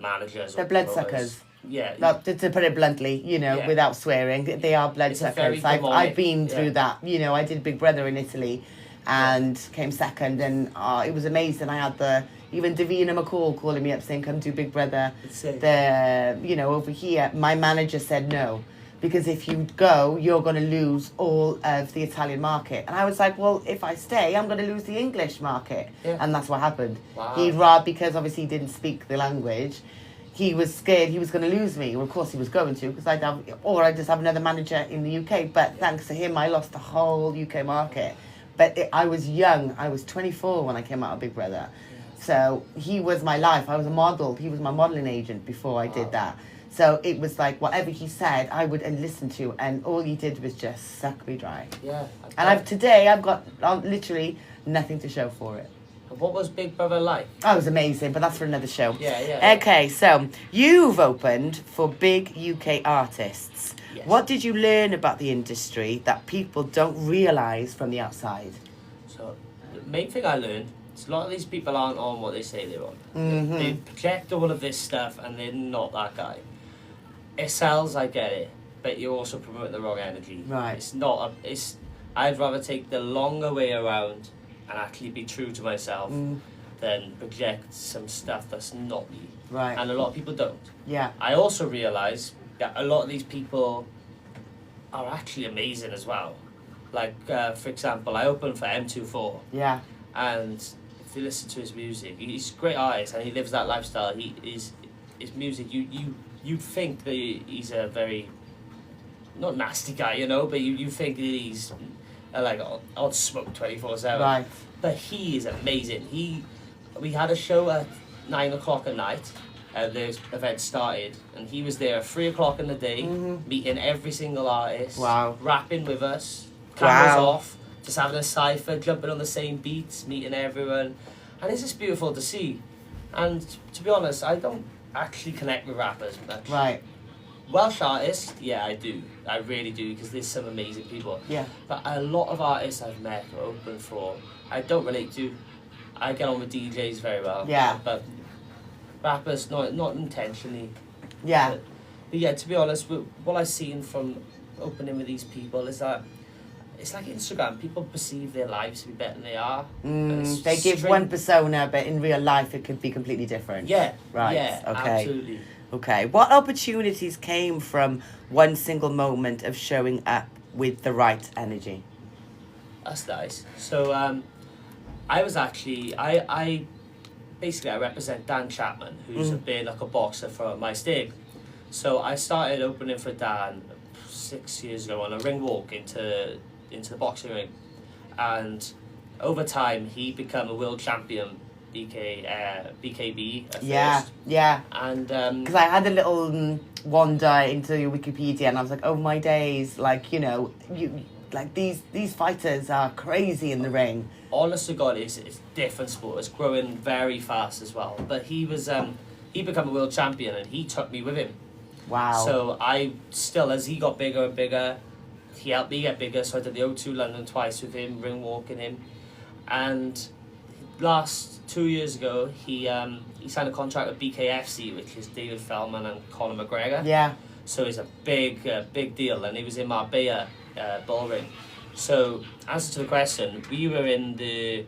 managers, they're bloodsuckers. Yeah. To put it bluntly, without swearing, they are bloodsuckers. I've been through that. I did Big Brother in Italy, and came second, and it was amazing. I had even TrIIna McCall calling me up saying, come do Big Brother. Over here. My manager said no, because if you go, you're going to lose all of the Italian market. And I was like, well, if I stay, I'm going to lose the English market. Yeah. And that's what happened. Wow. Because obviously he didn't speak the language, he was scared he was going to lose me. Well, of course he was going to, because I'd just have another manager in the UK. But thanks to him, I lost the whole UK market. But I was young. I was 24 when I came out of Big Brother. So he was my life. I was a model. He was my modelling agent before I did that. So it was like whatever he said, I would listen to, and all he did was just suck me dry. Yeah. And today I've got literally nothing to show for it. What was Big Brother like? Oh, it was amazing, but that's for another show. Yeah. Okay, so you've opened for big UK artists. Yes. What did you learn about the industry that people don't realise from the outside? So, the main thing I learned is a lot of these people aren't on what they say they're on. Mm-hmm. They project all of this stuff and they're not that guy. It sells, I get it, but you're also promoting the wrong energy. Right. I'd rather take the longer way around and actually be true to myself than project some stuff that's not me. Right. And a lot of people don't. Yeah. I also realise that a lot of these people are actually amazing as well. Like, for example, I opened for M24. Yeah. And if you listen to his music, he's a great artist and he lives that lifestyle. His music, you'd think that he's a very, not nasty guy, you know, but you think that he's like on smoke 24/7. Right. But he is amazing. We had a show at 9 o'clock at night. The event started, and he was there at 3 o'clock in the day, meeting every single artist. Wow. Rapping with us, cameras Wow. off, just having a cypher, jumping on the same beats, meeting everyone, and it's just beautiful to see. And to be honest, I don't actually connect with rappers much. Right. Welsh artists, yeah, I do. I really do, because there's some amazing people. Yeah. But a lot of artists I've met or opened for, I don't relate to. I get on with DJs very well. Yeah. But rappers, not intentionally. Yeah. But yeah, to be honest, what I've seen from opening with these people is that it's like Instagram. People perceive their lives to be better than they are. They give one persona, but in real life it could be completely different. Yeah. Right. Yeah, Okay. absolutely. Okay. What opportunities came from one single moment of showing up with the right energy? That's nice. So I was actually, I basically I represent Dan Chapman, who's been like a boxer for my state. So I started opening for Dan 6 years ago on a ring walk into the boxing ring, and over time he became a world champion, BKB at first. Yeah. And Because I had a little wander into your Wikipedia, and I was like, oh my days, like, you know, these fighters are crazy in the ring. honest to God, it's a different sport. It's growing very fast as well. But he was he became a world champion, and he took me with him. Wow. So I still, as he got bigger and bigger, he helped me get bigger. So I did the O2 London twice with him, ring walking him, and last 2 years ago he signed a contract with BKFC, which is David Feldman and Conor McGregor. Yeah. So it's a big deal, and he was in Marbella bullring. So, answer to the question, we were in the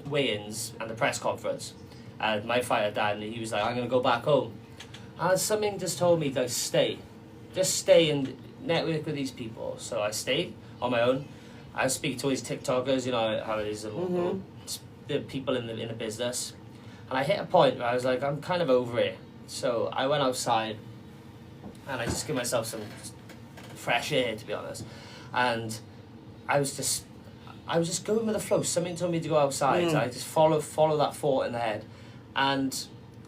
weigh-ins and the press conference, and my fighter Dan, he was like, I'm going to go back home. And something just told me to stay. Just stay and network with these people. So I stayed on my own. I speak to all these TikTokers, you know how it is, the people in the business. And I hit a point where I was like, I'm kind of over it. So I went outside, and I just give myself some fresh air, to be honest. And I was just going with the flow. Something told me to go outside. I just follow that thought in the head, and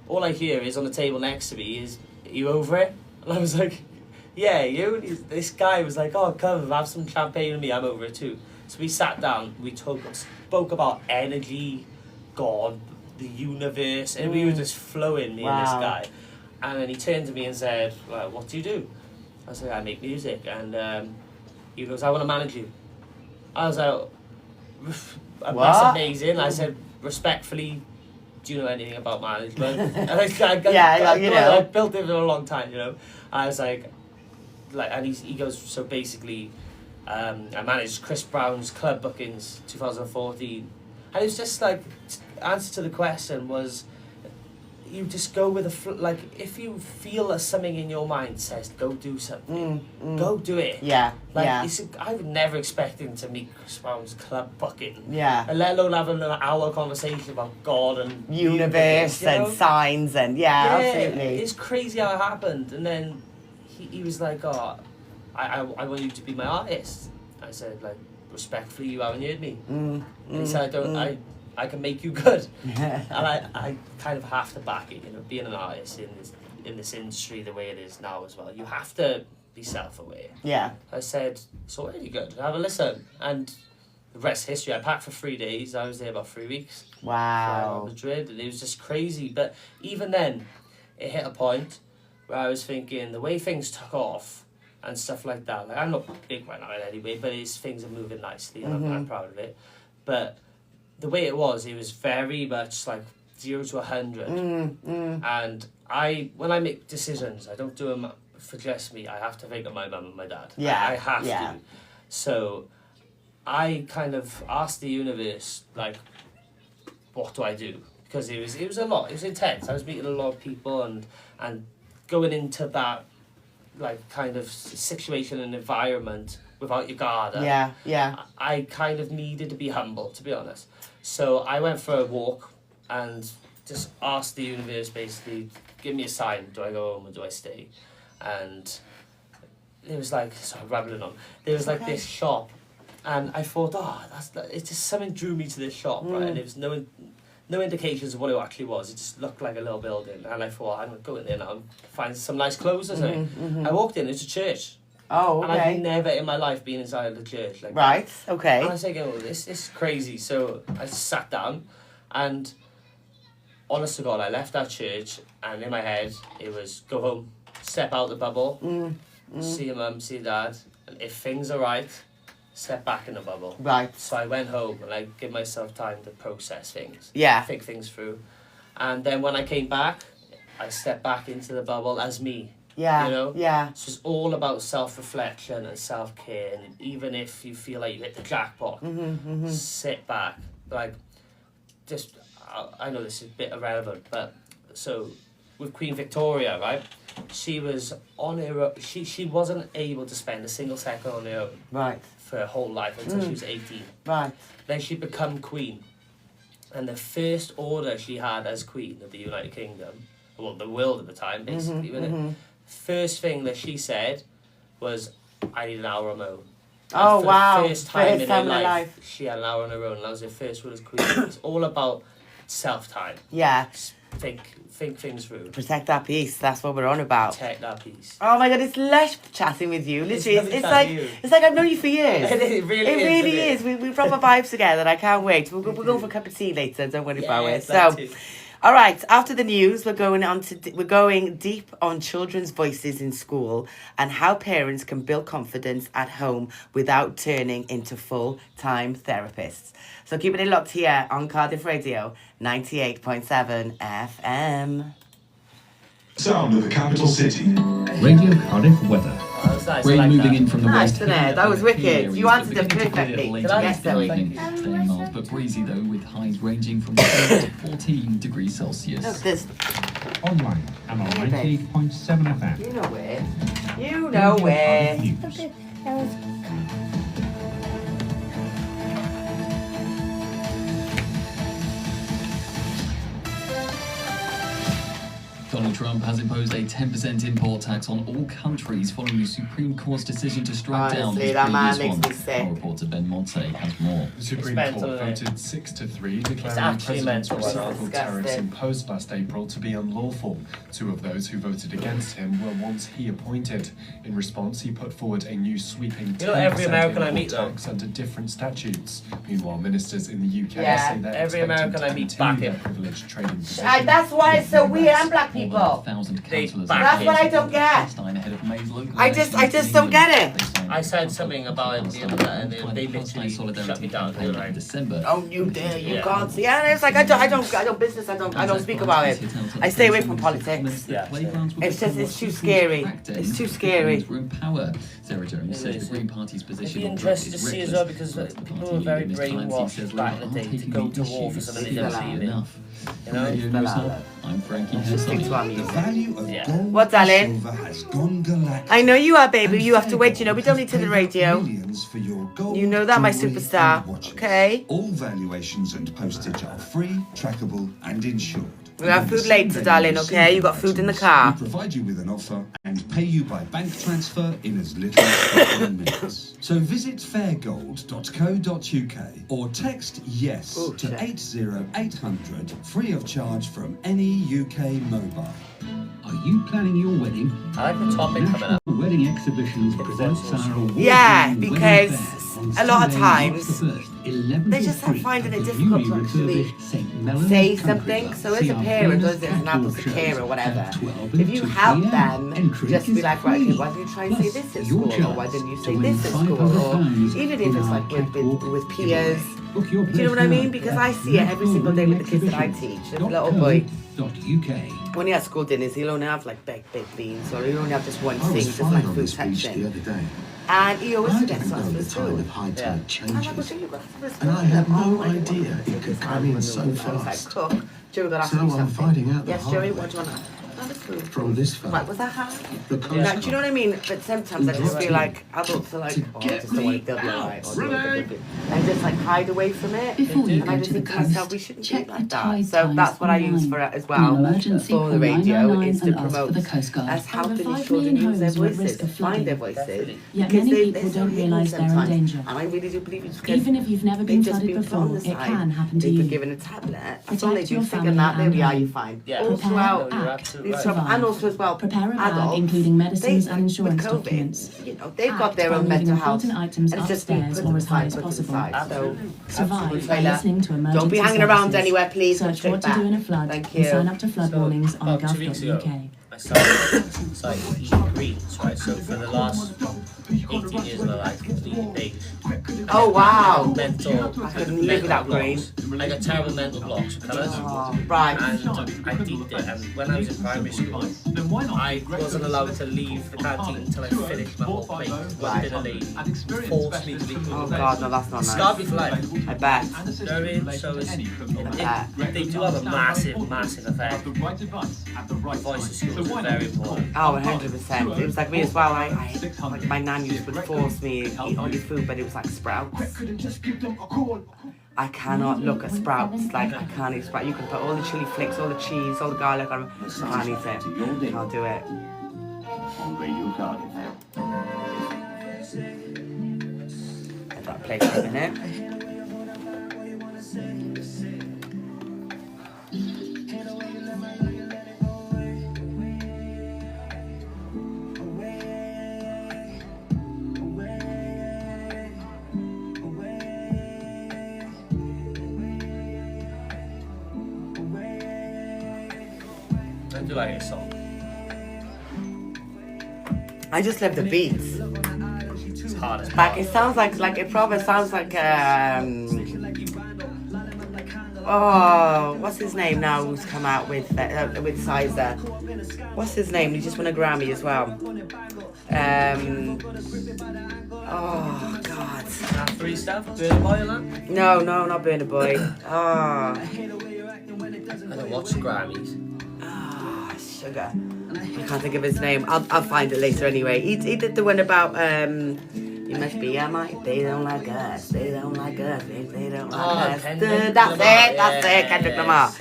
all I hear is on the table next to me is, "Are you over it?" And I was like, "Yeah, you." And this guy was like, "Oh, come have some champagne with me. I'm over it too." So we sat down. We spoke about energy, God, the universe, and we were just flowing, me and this guy. And then he turned to me and said, "Well, what do you do?" I was like, "I make music." And he goes, "I want to manage you." I was like, "That's amazing." I said, "Respectfully, do you know anything about management?" And I built it for a long time, you know. I was like, and he goes, "So basically, I managed Chris Brown's club bookings 2014." And it was just like, answer to the question was, you just go with like, if you feel that something in your mind says go do something, go do it. Yeah, Like, yeah. I would never expect him to meet Chris Brown's club bucking. Yeah. And let alone having an hour conversation about God and Universe you know? and signs and absolutely. It's crazy how it happened. And then he was like, oh, I want you to be my artist. I said, like, respectfully, you haven't heard me. And he said, I can make you good. And I kind of have to back it, you know, being an artist in this industry the way it is now as well. You have to be self-aware. Yeah. I said, so really good, have a listen. And the rest history. I packed for 3 days. I was there about 3 weeks. Wow. Madrid, and it was just crazy. But even then, it hit a point where I was thinking, the way things took off and stuff like that, like, I'm not big right now anyway, but things are moving nicely and I'm proud of it. But the way it was very much like 0 to 100. And when I make decisions, I don't do them for just me. I have to think of my mum and my dad. Yeah, I have to. So I kind of asked the universe, like, what do I do? Because it was a lot. It was intense. I was meeting a lot of people and going into that, like, kind of situation and environment without your guard up. Yeah. I kind of needed to be humble, to be honest. So I went for a walk and just asked the universe, basically, give me a sign. Do I go home or do I stay? And it was like, sorry, rambling on. There was like this shop, and I thought, it's just something drew me to this shop, right? And there was no indications of what it actually was. It just looked like a little building, and I thought, I'm gonna go in there now and find some nice clothes or something. I walked in, it's a church. Oh, okay. And I've never in my life been inside the church like right, that. okay. And I was thinking, this is crazy. So I sat down, and honest to God, I left that church, and in my head, it was go home, step out the bubble, see your mum, see your dad, and if things are right, step back in the bubble. Right. So I went home, and I give myself time to process things. Yeah. Think things through. And then when I came back, I stepped back into the bubble as me. Yeah, you know? yeah. So it's all about self-reflection and self-care, and even if you feel like you hit the jackpot, sit back. Like, just, I know this is a bit irrelevant, but so with Queen Victoria, right? She was on her own. She wasn't able to spend a single second on her own. Right. For her whole life until she was 18. Right. Then she became queen. And the first order she had as queen of the United Kingdom, well, the world at the time, basically, first thing that she said was, I need an hour on my own. Oh, for wow. the first time in her life, life, she had an hour on her own. And that was her first word as queen. It's all about self-time. Yeah. Think things through. Protect that peace. That's what we're on about. Protect that peace. Oh my God, it's lush chatting with you. Literally, it's lovely like I've known you for years. It really is. We proper vibes together. I can't wait. We're going for a cup of tea later. Don't worry about it. that So, too. all right. After the news, we're going deep on children's voices in school and how parents can build confidence at home without turning into full-time therapists. So keeping it locked here on Cardiff Radio 98.7 FM. Sound of the capital city. Radio Cardiff weather. Oh, that's nice. Rain I like moving that. in from the Nice, west. isn't it? That was wicked. Areas You answered that it begin to clear perfectly. later Yes, this Zoe. evening. Staying mild but breezy though, with highs ranging from 12 to 14 degrees Celsius. Look, this. Online and on 98.7 FM. You know where. You know where. News. Donald Trump has imposed a 10% import tax on all countries following the Supreme Court's decision to strike down Honestly, his that man previous makes one. me sick. Our reporter Ben Monte has more. The Supreme It's Court mental, voted 6-3, declaring the actually president's mental, reciprocal Disgusting. tariffs imposed last April to be unlawful. Two of those who voted against him were ones he appointed. In response, he put forward a new sweeping 10% You know, every American I meet, import though. tax under different statutes. Meanwhile, ministers in the UK Yeah, say they're every expecting American to I meet continue back their him. privileged trading position. That's why it's so weird. I'm black More than people. 1,000 They councillors back That's what I don't get. ahead of May's local I just elections don't in get England. it. They say I said something about it the other day, and they literally shut me down. They were like, December. Oh, you dare, you can't see. Yeah, it's like I don't business. I don't speak about it. I stay away from politics. Yeah. It's just it's too scary. It's too scary. Power. Sarah Jones says the Green Party's It'd position be on Brexit interesting to is see as reckless. well because people were very brainwashed back in the day to go to war for something they didn't believe in. Enough. You know? Radio News Hub, I'm Frankie Stick to our Hersey. The music. value of Yeah. gold What, darling? and silver has gone galactic. I know you are, baby. And You have to wait. You know, we Fairgold don't need to the has radio. paid millions for your gold, You know that, my jewellery superstar. and watches. Okay. All valuations and postage are free, trackable, and insured. We have food later, darling, okay? You got food in the car. We provide you with an offer and pay you by bank transfer in as little as 15 minutes. So visit fairgold.co.uk or text YES Oh, to shit. 80800 free of charge from any UK mobile. Are you planning your wedding? I like the topic coming up. Wedding Exhibitions presents our award-winning Yeah, wedding because fair on a lot of Sunday, March times the 1st, 11 they till just 3 finding at it the difficult newly to actually refurbished St. Melons say Country something. Club. So as See a our parent, famous or as an catwalk adult shows carer or whatever, at 12 if and you 2 help PM. them, Entry just be is like, right, okay, free. why didn't you try and say Plus, this at your school? Or chance why didn't you to say win this at school? £500 Or even if in it's our like catwalk with peers. Book your Do you know what I place mean? now Because at I see it every single day with the kids that I teach. There's a little boy, nationalwedding.co.uk. when he has school dinners, he'll only have like baked beans, or he'll only have just one I thing, was just fine like on food this beach the section. other day. And he always I forgets didn't to ask know for the his tide food. of high tide I'm like, changes. well, you got some And I had no Oh, idea it could come in so I was like, fast. cook. Joey got asked So me I'm something. finding out the Yes, hard Joey, way. what do you want? Food. From this fact, Right, was that hard? the Like, Coast do you know what I mean? But sometimes I just feel like adults are like, oh, I just don't want to double right. Or and just like hide away from it. Before you And I go just to the think to myself, coast, we shouldn't check be the like that. tide So times that's what I use online. for it as In well. an emergency, For the call radio 999 is to and ask promote for the Coast Guard. as helping Over 5 children million use their homes are at voices, risk of find their flooding. voices. Yet Because many people they're so don't hidden realise they're in sometimes. danger. And I really do believe it's because Even if you've never been they've just flooded been put on before, the it side. can happen to They've been you. given a tablet. That's all they Protect do. your Figure family that. There we and are. home. You fine. Yeah. Also Prepare, out. You're act, absolutely It's right. from, and also as well, Prepare a bag adults, including medicines they, and insurance with COVID, documents. You know, they've got Act their by own moving mental health. important items And it's just being upstairs put or to as the high side, as put to the possible. side. So, Survive by trailer. listening to emergency Don't be hanging around services. anyway, please. Come Search straight what to back. do in a flood Thank and you. sign up to flood warnings on about 2 weeks ago, gov.uk. I started eating greens, right? So for the last 18 years of my life, I've been eating beige. Oh, wow. Mental, I couldn't live without green. I got terrible mental blocks with colours. Oh, right. And I did it. And when I was in primary school, I wasn't allowed to leave the canteen until I finished my whole plate. One dinner lady forced me to be Oh, God, no, that's not Scarred me nice. for life. I bet. You know what I mean? So they do have a massive effect. The voice of schools is very important. Oh, 100%. It was like me as well. Like my nan used to force me to eat all your food, but it was like sprouts. I cannot look at sprouts. Like, I can't eat sprouts. You can put all the chili flakes, all the cheese, all the garlic on them. I can't eat it. I'll do it. On Radio Cardiff. Let that play for a minute. I do like a song. I just love the beats. It's hard as Like, it sounds like it probably sounds like oh, what's his name now who's come out with Sizer? What's his name? He just won a Grammy as well. Oh, God. Free stuff? Burna Boy and that? No, not Burna Boy. Oh. I don't watch the Grammys. Ah, sugar. I can't think of his name. I'll find it later anyway. He did the one about you must be a mite. They don't like us. They don't like us. They don't like us. That's it. Kendrick Lamar.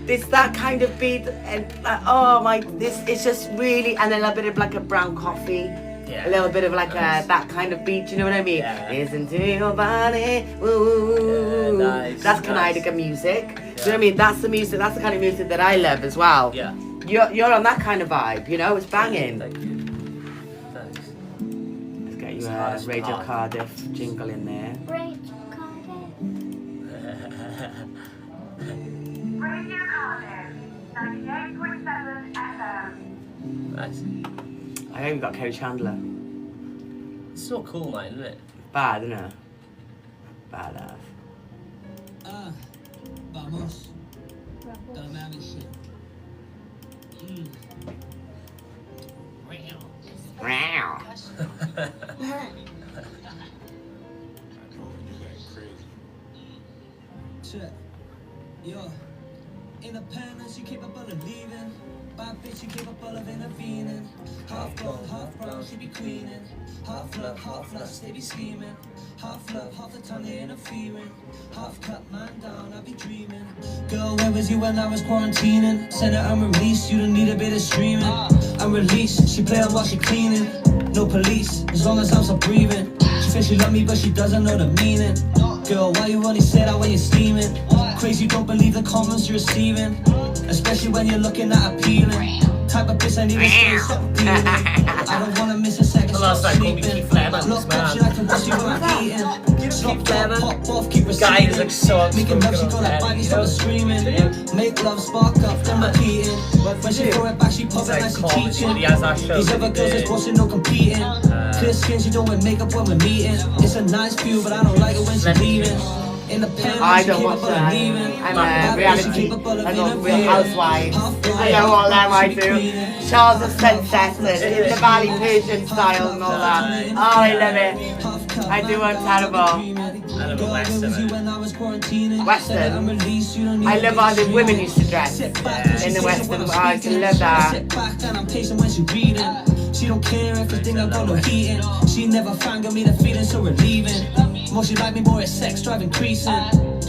It's that kind of beat, and like, oh my, this it's just really, and then a bit of like a brown coffee. Yeah. A little bit of like that kind of beat, you know what I mean? Yeah. Listen to your body, ooh. Yeah, nice, That's nice. Canadian music. Do you know what I mean? That's the music. That's the kind of music that I love as well. Yeah. You're on that kind of vibe, you know? It's banging. Thank you. Thanks. Let's get you It's a hard as Radio fuck. Cardiff jingle in there. Radio Cardiff, 98.7 FM. Nice. I even got Kerry Chandler. It's so cool, man, isn't it? Bad, isn't it? Badass. Vamos. Don't have it shit. Wow. Check. Yo. Independence, you capable of leaving. Bad bitch, you capable of intervening. Half gold, half brown, she be queening. Half love, lust, they be scheming. Half love, half the time they interfering. Half cut man down, I be dreaming. Girl, where was you when I was quarantining? Send her I'm released, you don't need a bit of streaming. I'm released, she play on while she cleaning. No police, as long as I'm still breathing. She says she love me, but she doesn't know the meaning. Girl, why you only say that when you're steaming? Crazy, you don't believe the comments you're receiving. Especially when you're looking at appealing. Type of bitch I need to stay stop appealing. I don't wanna miss a second, stop sleeping. Look up, she like to watch you when I'm eating. Stop, pop off, keep receiving. Guy is like so making love, she go like bite me, stop screaming. Make love, spark up, then repeating. When she throw it back, she pop it like she teaching. These other girls just watching, no competing. Clear skin, she don't wear makeup when we're meeting. It's a nice view, but I don't like it when she's leaving. I don't watch that. I'm a reality. I love Real Housewives. I know all them I do. Shores of Sunset and in the Valley Persian style and all that. Oh, I love it. I do one terrible. I love a Western. Western? I love how the women used to dress in the Western. I love that. She don't care if the thing I got no heating. She never found me the feeling so relieving. More she like me, more it's sex drive increasing.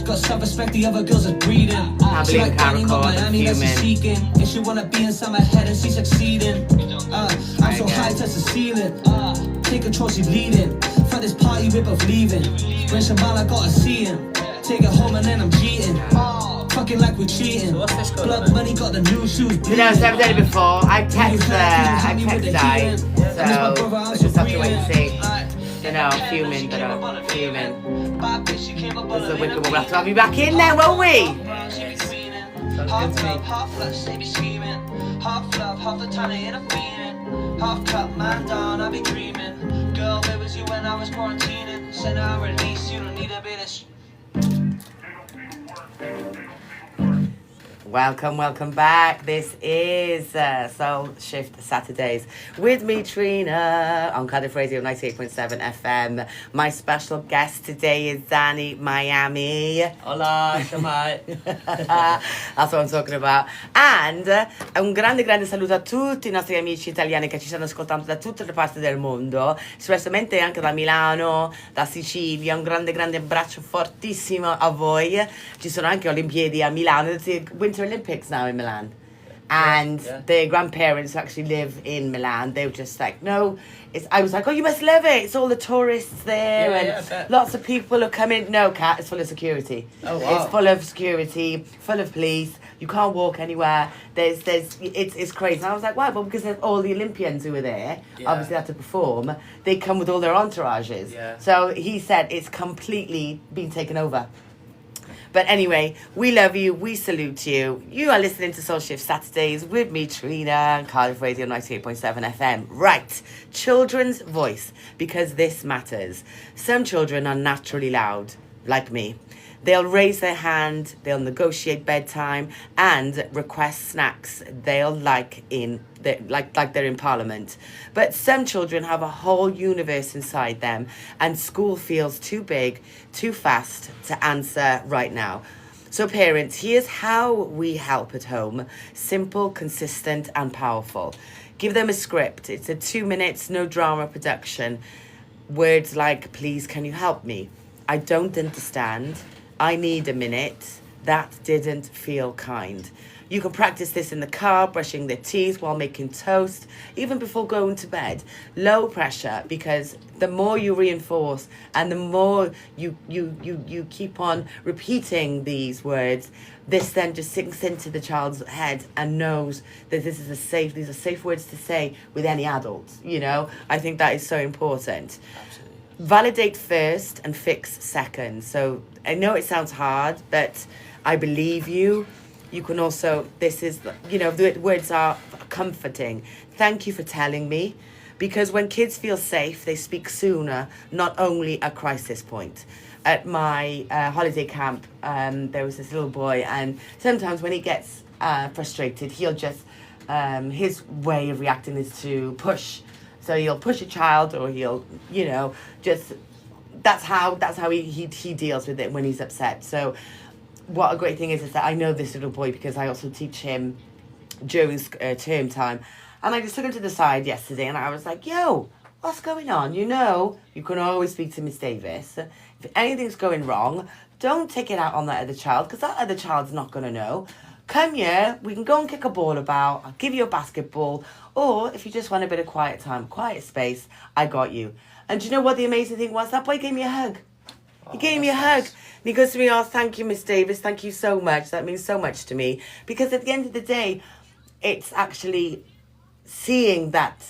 Got self-respect, the other girls are breeding. She like Danny, not Miami, that she's seeking. If she wanna be inside my head and she's succeeding. I'm so high, touch the ceiling. Take control, she's leading. For this party, rip of leaving. When Shamala got a seeing. Take it home and then I'm cheating. Fucking like we're cheating. Blood money got the new shoes. You know, so I've done it before. I text Di, so I just have to wait and see. You know, fuming, but I'm fuming. This is a wicked one. We'll have to have you back in then, won't we? Half love, half lust, they be scheming. Half love, half the time they interfering. Half cut man down, I be dreaming. Girl, where was you when I was quarantining? Send her a release, you don't need a bit of Welcome back. This is Soul Shift Saturdays with me, TrIIna, on Cardiff Radio 98.7 FM. My special guest today is Danny Miami. Hola, shamai. That's what I'm talking about. And un grande saluto a tutti i nostri amici italiani che ci stanno ascoltando da tutte le parti del mondo, espressamente anche da Milano, da Sicilia. Un grande abbraccio fortissimo a voi. Ci sono anche Olimpiadi a Milano. It's the Winter Olympics now in Milan, and their grandparents actually live in Milan. They were just like, no, I was like, oh, you must love it. It's all the tourists there, and lots of people are coming. No, Kat, it's full of security. Oh, wow. It's full of security, full of police. You can't walk anywhere. It's crazy. And I was like, why? Well, because all the Olympians who were there, obviously had to perform. They come with all their entourages. Yeah. So he said it's completely been taken over. But anyway, we love you. We salute you. You are listening to Soul Shift Saturdays with me, TrIIna, on Cardiff Radio 98.7 FM. Right, children's voice, because this matters. Some children are naturally loud, like me. They'll raise their hand, they'll negotiate bedtime, and request snacks they'll like they're in Parliament. But some children have a whole universe inside them, and school feels too big, too fast to answer right now. So parents, here's how we help at home. Simple, consistent, and powerful. Give them a script. It's a 2 minutes, no drama production. Words like, please, can you help me? I don't understand. I need a minute. That didn't feel kind. You can practice this in the car, brushing their teeth while making toast, even before going to bed. Low pressure, because the more you reinforce and the more you keep on repeating these words, this then just sinks into the child's head and knows that these are safe words to say with any adult. You know, I think that is so important. Absolutely. Validate first and fix second. So I know it sounds hard, but I believe you. You can also, the words are comforting. Thank you for telling me. Because when kids feel safe, they speak sooner, not only at crisis point. At my holiday camp, there was this little boy, and sometimes when he gets frustrated, he'll just, his way of reacting is to push. So he'll push a child, or he'll, just, that's how he deals with it when he's upset. So what a great thing is that I know this little boy because I also teach him during term time. And I just took him to the side yesterday and I was like, yo, what's going on? You can always speak to Miss Davis. If anything's going wrong, don't take it out on that other child, because that other child's not going to know. Come here, we can go and kick a ball about. I'll give you a basketball. Or if you just want a bit of quiet time, quiet space, I got you. And do you know what the amazing thing was? That boy gave me a hug. He gave me a hug. And he goes to me, oh, thank you, Miss Davis. Thank you so much. That means so much to me. Because at the end of the day, it's actually seeing that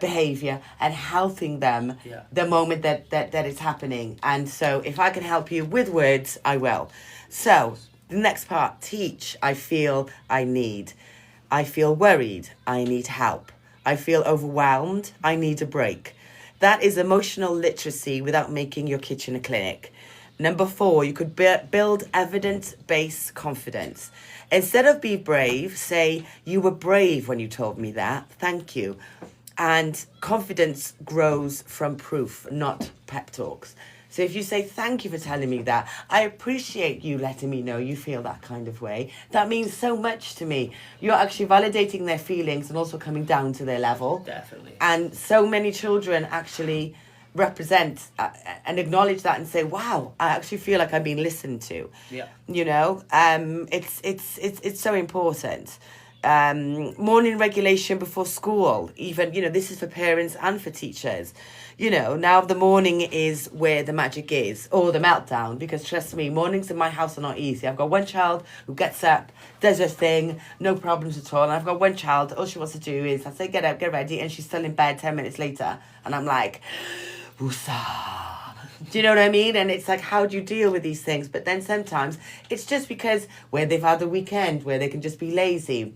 behaviour and helping them the moment that it's happening. And so if I can help you with words, I will. So the next part, teach. I feel I need. I feel worried. I need help. I feel overwhelmed. I need a break. That is emotional literacy without making your kitchen a clinic. Number 4, you could build evidence-based confidence. Instead of be brave, say, you were brave when you told me that. Thank you. And confidence grows from proof, not pep talks. So if you say, thank you for telling me that, I appreciate you letting me know you feel that kind of way. That means so much to me. You're actually validating their feelings and also coming down to their level. Definitely. And so many children actually represent and acknowledge that and say, wow, I actually feel like I'm being listened to. Yeah. It's so important. Morning regulation before school, even, this is for parents and for teachers. Now the morning is where the magic is, or the meltdown, because trust me, mornings in my house are not easy. I've got one child who gets up, does her thing, no problems at all. And I've got one child, all she wants to do is, I say, get up, get ready, and she's still in bed 10 minutes later. And I'm like, woosah. Do you know what I mean? And it's like, how do you deal with these things? But then sometimes it's just because where they've had the weekend, where they can just be lazy.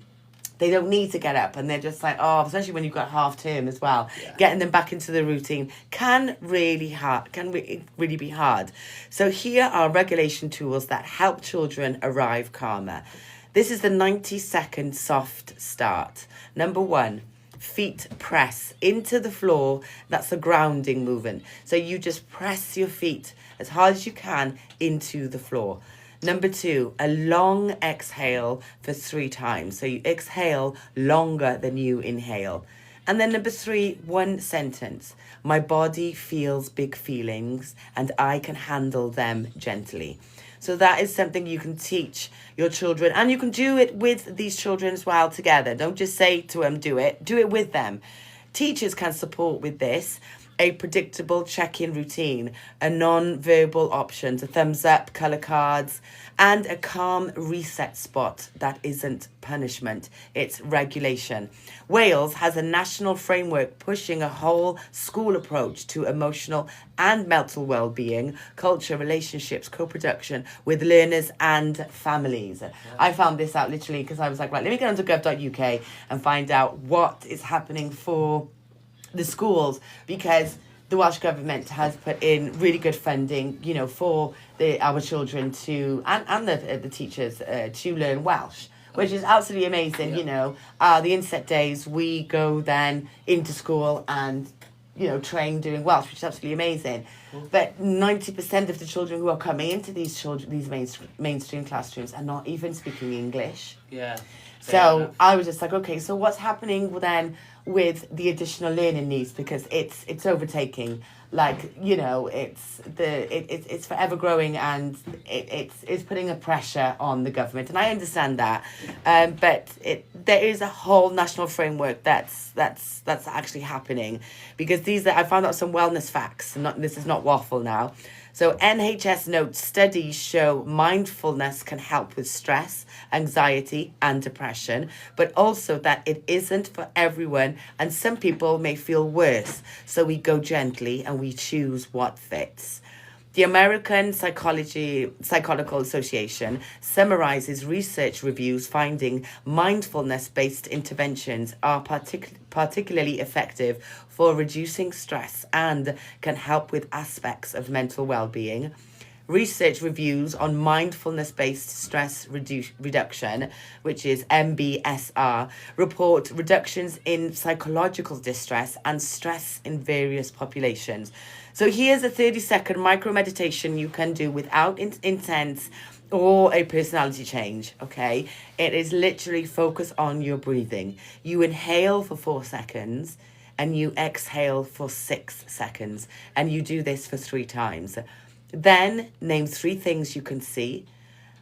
They don't need to get up, and they're just like, oh, especially when you've got half term as well. Yeah. Getting them back into the routine can really be hard. So here are regulation tools that help children arrive calmer. This is the 90-second soft start. Number 1, feet press into the floor. That's a grounding movement. So you just press your feet as hard as you can into the floor. Number 2, a long exhale for 3 times. So you exhale longer than you inhale. And then number 3, 1 sentence. My body feels big feelings and I can handle them gently. So that is something you can teach your children, and you can do it with these children as well together. Don't just say to them, do it with them. Teachers can support with this. A predictable check-in routine, a non-verbal options, a thumbs up, colour cards, and a calm reset spot that isn't punishment, it's regulation. Wales has a national framework pushing a whole school approach to emotional and mental well-being, culture, relationships, co-production with learners and families. Yeah. I found this out literally because I was like, right, let me get onto gov.uk and find out what is happening for the schools, because the Welsh Government has put in really good funding, for our children to, and the teachers to learn Welsh, which is absolutely amazing. Yeah. The inset days, we go then into school and, train doing Welsh, which is absolutely amazing. Mm. But 90% of the children who are coming into these mainstream classrooms are not even speaking English. Yeah. So I was just like, okay, so what's happening then with the additional learning needs, because it's overtaking, it's forever growing, and it's putting a pressure on the government, and I understand that, but there is a whole national framework that's actually happening, because I found out some wellness facts. This is not waffle now. So NHS notes studies show mindfulness can help with stress, anxiety and depression, but also that it isn't for everyone, and some people may feel worse. So we go gently and we choose what fits. The American Psychological Association summarizes research reviews finding mindfulness-based interventions are particularly effective for reducing stress and can help with aspects of mental well-being. Research reviews on mindfulness-based stress reduction, which is MBSR, report reductions in psychological distress and stress in various populations. So here's a 30-second micro-meditation you can do without intense or a personality change, okay? It is literally focus on your breathing. You inhale for 4 seconds and you exhale for 6 seconds. And you do this for 3 times. Then name 3 things you can see.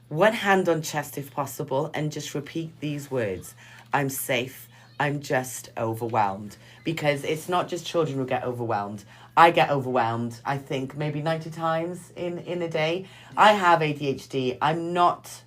1 hand on chest if possible, and just repeat these words. I'm safe. I'm just overwhelmed. Because it's not just children who get overwhelmed. I get overwhelmed, I think, maybe 90 times in a day. I have ADHD. I'm not,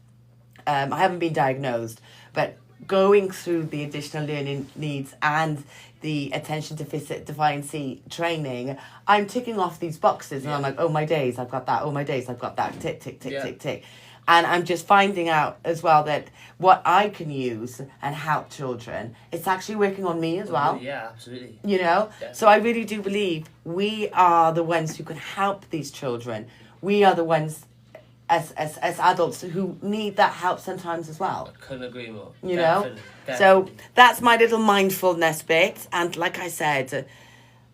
I haven't been diagnosed, but going through the additional learning needs and the attention deficiency training, I'm ticking off these boxes and I'm like, oh my days, I've got that. Oh my days, I've got that. Tick, tick, tick, tick, tick. And I'm just finding out as well that what I can use and help children, it's actually working on me as well. Yeah, absolutely. You know? Yeah. So I really do believe we are the ones who can help these children. We are the ones as adults who need that help sometimes as well. I couldn't agree more. You Definitely. know? So that's my little mindfulness bit. And like I said,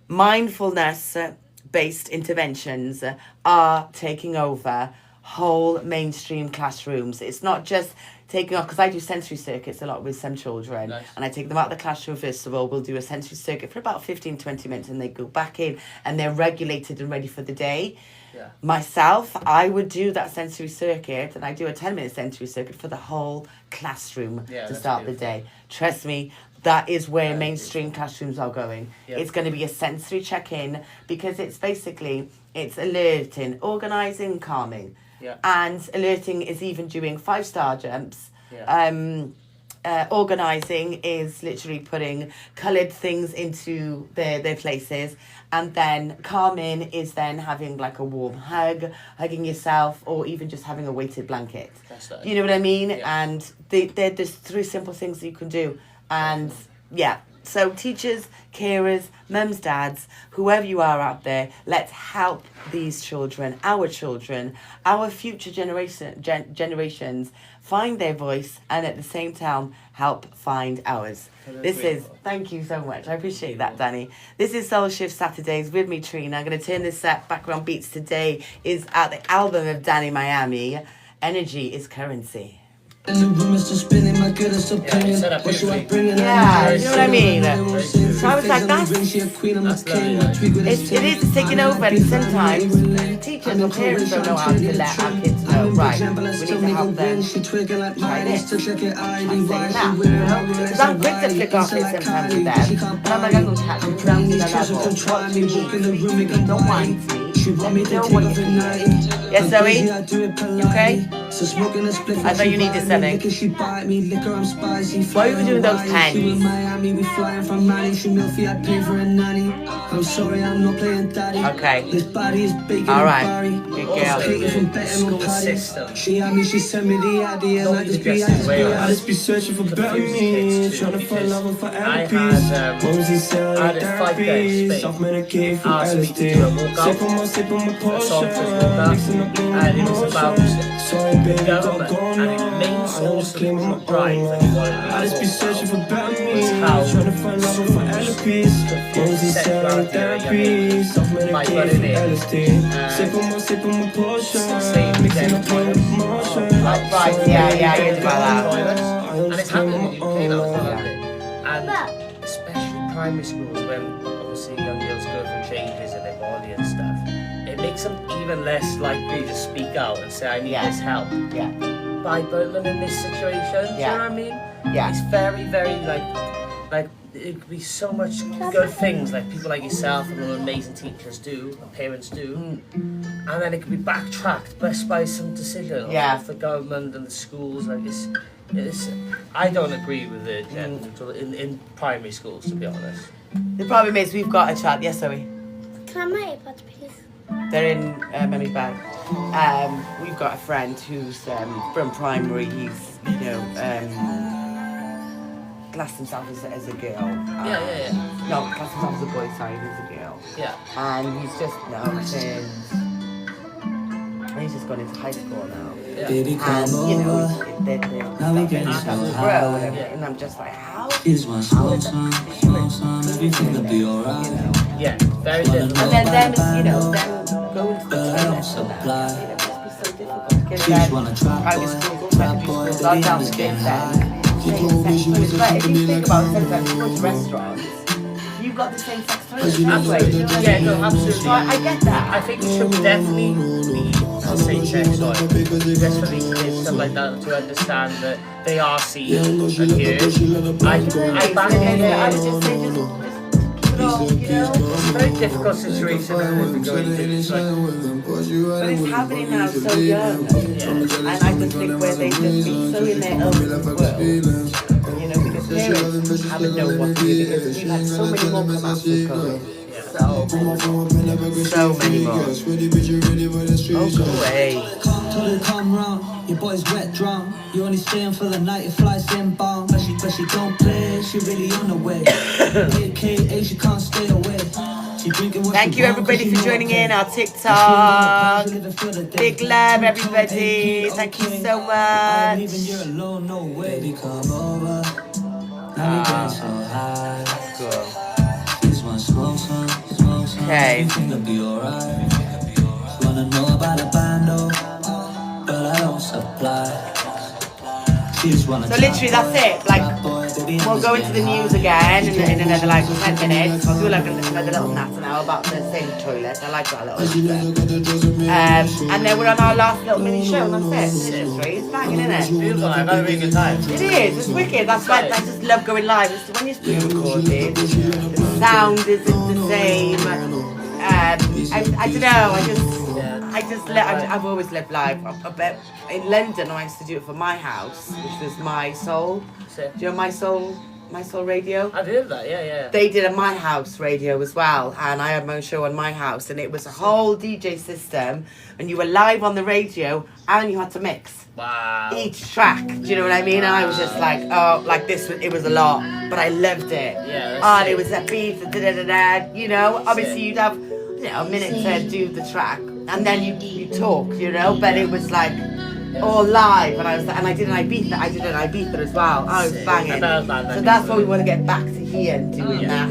mindfulness-based interventions are taking over whole mainstream classrooms. It's not just taking off, because I do sensory circuits a lot with some children. Nice. And I take them out of the classroom first of all. We'll do a sensory circuit for about 15-20 minutes and they go back in and they're regulated and ready for the day. Yeah. Myself, I would do that sensory circuit and I do a 10-minute sensory circuit for the whole classroom to start the day. Trust me, that is where mainstream classrooms are going. Yeah. It's going to be a sensory check-in because it's basically, it's alerting, organising, calming. Yeah. And alerting is even doing 5-star jumps. Yeah. Organising is literally putting coloured things into their places. And then calming is then having like a warm hug, hugging yourself, or even just having a weighted blanket. That's You know what I mean? Yeah. And they're just 3 simple things that you can do. And yeah, so teachers, carers, mums, dads, whoever you are out there, let's help these children, our future generations find their voice and at the same time help find ours. Thank you so much. I appreciate that, Danny. This is Soul Shift Saturdays with me, TrIIna. I'm going to turn this set. Background beats today is at the album of Danny Miami. Energy is currency. And the room is still spinning, my goodness opinion. What should I bring in? Yeah, you know what I mean? So I was like, it is taking over, and sometimes teachers or parents don't know how to let our kids know, right, we need to help them try this, try saying that, you know? Because I'm quick to flick off it sometimes with them, and I'm like, I'm going to catch you down to the level. What do you need? Don't mind me. Let me know what you need. Yes, Zoe? You okay? I thought you needed something. Why are you doing those pens? Okay. Alright. Good girl. School system. She had me, she sent me the idea. I just be searching for better me. Trying to find love for every piece. I had a 5-day space. Asked me to do a walkout. A song to walk out. And it was about the government and the main source of drive that you wanted I just be searching for better me. was how Trying to find love for every piece. Therapy. Self-medicated LSD. Sipping my potion. Mixing up my emotion. Right, yeah, I heard about that. And it's happening in the UK now, and especially primary schools, when obviously young girls go through changes in their body and stuff, it makes them even less likely to speak out and say, I need this help. Yeah. By putting them in this situation, do you know what I mean? Yeah. It's very, very like it could be so much good things like people like yourself and all amazing teachers do, and parents do, and then it could be backtracked just by some decision of the government and the schools. Like it's I don't agree with it in primary schools, to be honest. The problem is we've got a child. Yes, sorry. Can I have my iPad, please? They're in Mummy's bag. We've got a friend who's from primary. He's, classed himself as a girl. No, classed himself as a boy, sorry, he's a girl. Yeah. And he's just he's just gone into high school now. Yeah. Baby, come And, over. Now we getting so grow and high. everything. And I'm just like, how? Here's one slow song, everything will be alright. Yeah, very difficult. And then them going to the toilet and that, Supply. it must be so difficult. Because Kids then wanna try private boy, schools, try secondary boy, schools, baby, lockdown I'm kids getting then. high. It's like, if you think about sometimes you go to restaurants, you've got the same sex toilets anyway. You know what I Yeah, mean? no, absolutely. So I get that. I think it should definitely be a same sex toy. Just for these kids, stuff like that, to understand that they are seen and heard. I back I in would just say, just very difficult situation that we're going through. It's like, but it's happening now so young. And I just think where they just be so in their own world. Because parents haven't known what to do because we've had so many more come out with COVID. So many more. Oh, go away. Come round, your boy's wet drunk. You only staying for the night, your flight's inbound. But she don't play, she really on the way. AKA, she can't stay away. Thank you everybody for joining in our TikTok. Big love everybody. Thank you so much. Baby, come over. Now we getting so high. Cool. This one smoke some. Okay. Everything will be alright. Wanna know about a bando, but I don't supply. So literally that's it. Like we'll go into the news again in another like 10 minutes. I'll do like another little natter now about the same toilet. I like that little and then we're on our last little mini show and that's it. It's banging, isn't it? beautiful. I've had a really good time. It is, it's wicked. That's why I just love going live. It's when you're pre-recorded, the sound isn't the same. I don't know, I've always lived live. In London, I used to do it for My House, which was My Soul. Do you know My Soul Radio? I've heard that, yeah. They did a My House radio as well, and I had my own show on My House, and it was a whole DJ system, and you were live on the radio, and you had to mix. Wow. Each track, do you know what I mean? And I was just like, oh, like this, it was a lot, but I loved it. Yeah. And it was that beat, obviously you'd have, a minute to do the track, and then you talk, but it was like all live, and I did an Ibiza as well. I was banging. So that's what we want to get back to here and doing that.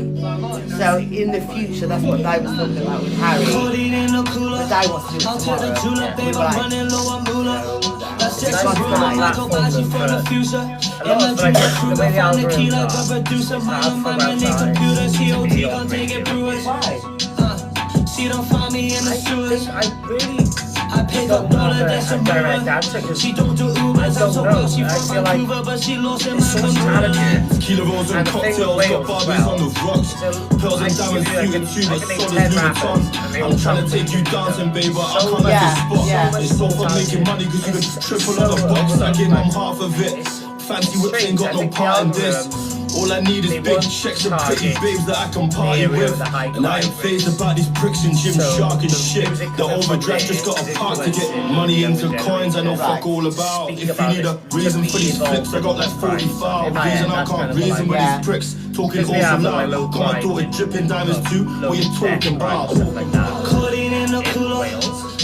So in the future, that's what I was talking about with Harry. Because I want to do it tomorrow. This one's nice. She don't find me in the sewers. I really I paid up dollar, that's a direct answer because she don't do Ubers, I'm so well. She from Vancouver, but she lost in my computer. Kilo rolls and cocktails, got Barbies on the rocks. Pearls and diamonds, fluid tubers, solid Louboutins. I'm trying to take you dancing, babe, but I can't have the spot. It's all for making money, cause you can triple on the box. I give them half of it. Fancy whips ain't got no part in this. All I need is big checks and pretty babes that I can party with. And I ain't phased about these pricks and Jim Shark and shit. The overdrive just got a park to get money into coins I know fuck all about. If you need a reason for these flips, I got like 45 reason I can't reason with these pricks. Talking awful loud, got my daughter dripping diamonds too. What you talking about? Codeine in the cooler.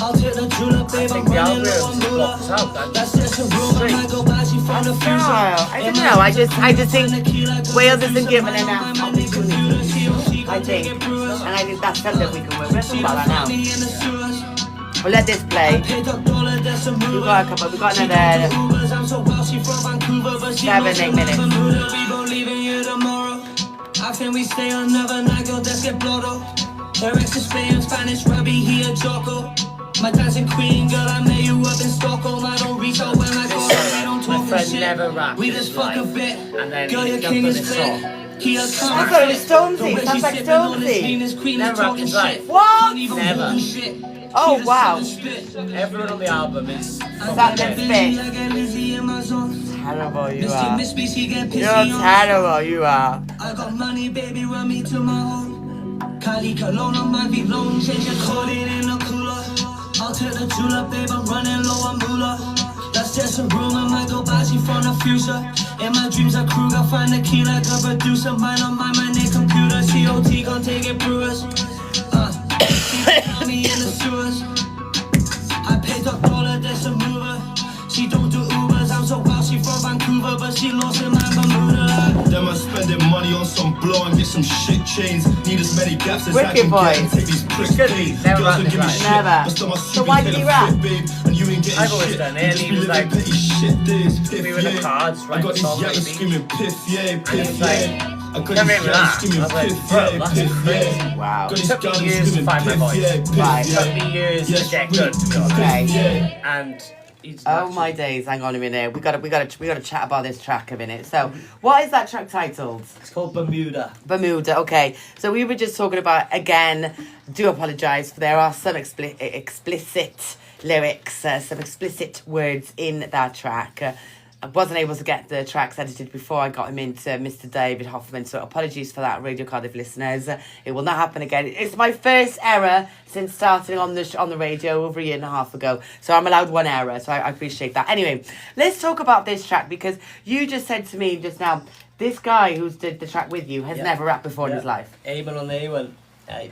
I'll take the julep, babe, I'm running low on moolah. That's just a rumor, I go by, she from the future. I don't know, I just think Wales isn't given enough opportunity, I think. And I think that's something we can work with about that now. We'll let this play. We've got another 7-8 minutes. I think we stay another night, girl, let's get blown up. Her ex is playing Spanish, Robbie, he a joker. My dancing queen, girl, I met you up in Stockholm. I don't reach out when I go out, I don't talk my shit. never rapped We just fuck a bit, and then girl, your king is clear. He a I thought it was Stonesy, sounds like Stonesy. Never rapped his life. What? Never. Oh wow. Everyone on the album is That can spit. Terrible you are. You're terrible you are. I got money, baby, run me to my home. Cali Cologne on my V-Lone, change your codeine in the cooler. I'll take the julep, babe, I'm running low on moolah. That's just a rumor, might go bashi from the future. In my dreams I Kruger, find the key like a producer. Mine on my mind, they computer, COT gon' take it brewers. Me in the sewers. I paid up dollar, that's a mover. She don't do Ubers, I'm so wild, she from Vancouver, but she lost in my Bermuda. Them I'm spending money on some blow and get some shit chains. Need as many gaps as I Wicked can boy. get and take these pricks paid. Never Girls rapped don't give me this shit. right. Never. But still my So why did he rap? fit, babe, and you ain't getting I've always shit. done You it. just He be was living like, petty shit days. Piff, we were the yeah. cards, I writing got these songs on the yatties beach. screaming piff, yeah, piff, And he was like, yeah. I got come these in with yatties that. screaming I was like, piff, bro, yeah, that's piff, crazy. yeah. Wow. Got It these took me guns years to screaming find my piff, voice. yeah, piff, Right. It yeah. took me years Yes, to get we- good, to be honest. Okay. Yeah. And he's Oh my days! Hang on a minute. We got to chat about this track a minute. So, what is that track titled? It's called Bermuda. Bermuda. Okay. So we were just talking about again. Do apologise. There are some explicit lyrics, some explicit words in that track. I wasn't able to get the tracks edited before I got him into Mr. David Hoffman, so apologies for that, Radio Cardiff listeners. It will not happen again. It's my first error since starting on the radio over a year and a half ago, so I'm allowed one error, so I appreciate that. Anyway, let's talk about this track, because you just said to me just now, this guy who's did the track with you has never rapped before in his life. Eamon on the A1.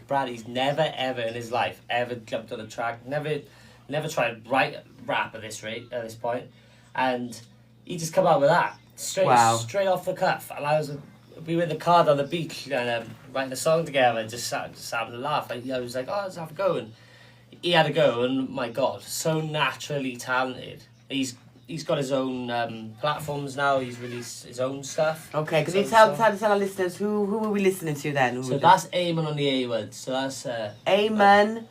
Brad, he's never ever in his life ever jumped on a track, never tried to write rap at this point, and he just come out with that straight off the cuff, and we were in the car down the beach and writing a song together, and just having a laugh. I was like, oh, let's have a go, and he had a go, and my God, so naturally talented. He's got his own platforms now. He's released his own stuff. Okay, can you tell our listeners who are we listening to then? So that's Eamon on the A1. So that's Eamon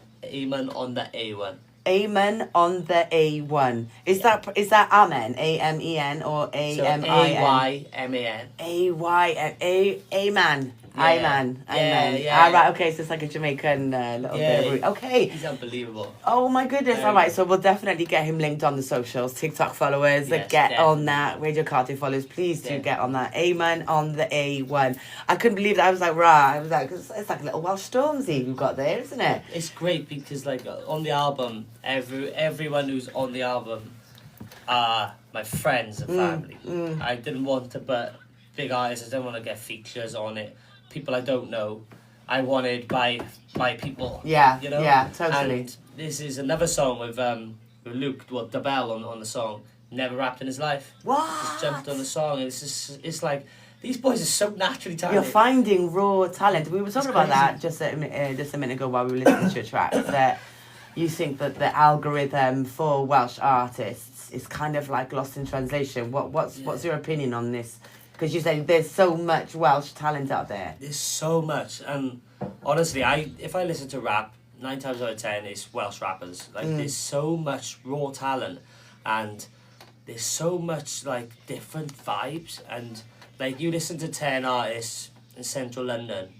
on the A1. Amen on the A1. Is that Amen? A-M-E-n or A-M-I-N? A-Y-M-A-N. Amen. Yeah. Amen. Yeah. All right, okay, so it's like a Jamaican little bit. Okay. He's unbelievable. Oh my goodness. All right, so we'll definitely get him linked on the socials. TikTok followers, get on that. Radio Cardiff followers, please do get on that. Amen on the A1. I couldn't believe that. I was like, rah. I was like, it's like a little Welsh Stormzy you've got there, isn't it? It's great because, like, on the album, everyone who's on the album are my friends and family. I didn't want to put big artists. I didn't want to get features on it. People I don't know. I wanted by people. Yeah, you know? yeah, totally. And this is another song with Luke, Dabell on the song. Never rapped in his life. What? Just jumped on the song. And it's like, these boys are so naturally talented. You're finding raw talent. We were talking about that just a minute ago while we were listening to your track. That you think that the algorithm for Welsh artists is kind of like lost in translation. What's your opinion on this? Because you say there's so much Welsh talent out there. There's so much, and honestly, if I listen to rap, 9 times out of 10 it's Welsh rappers. Like there's so much raw talent, and there's so much like different vibes, and like you listen to 10 artists in central London,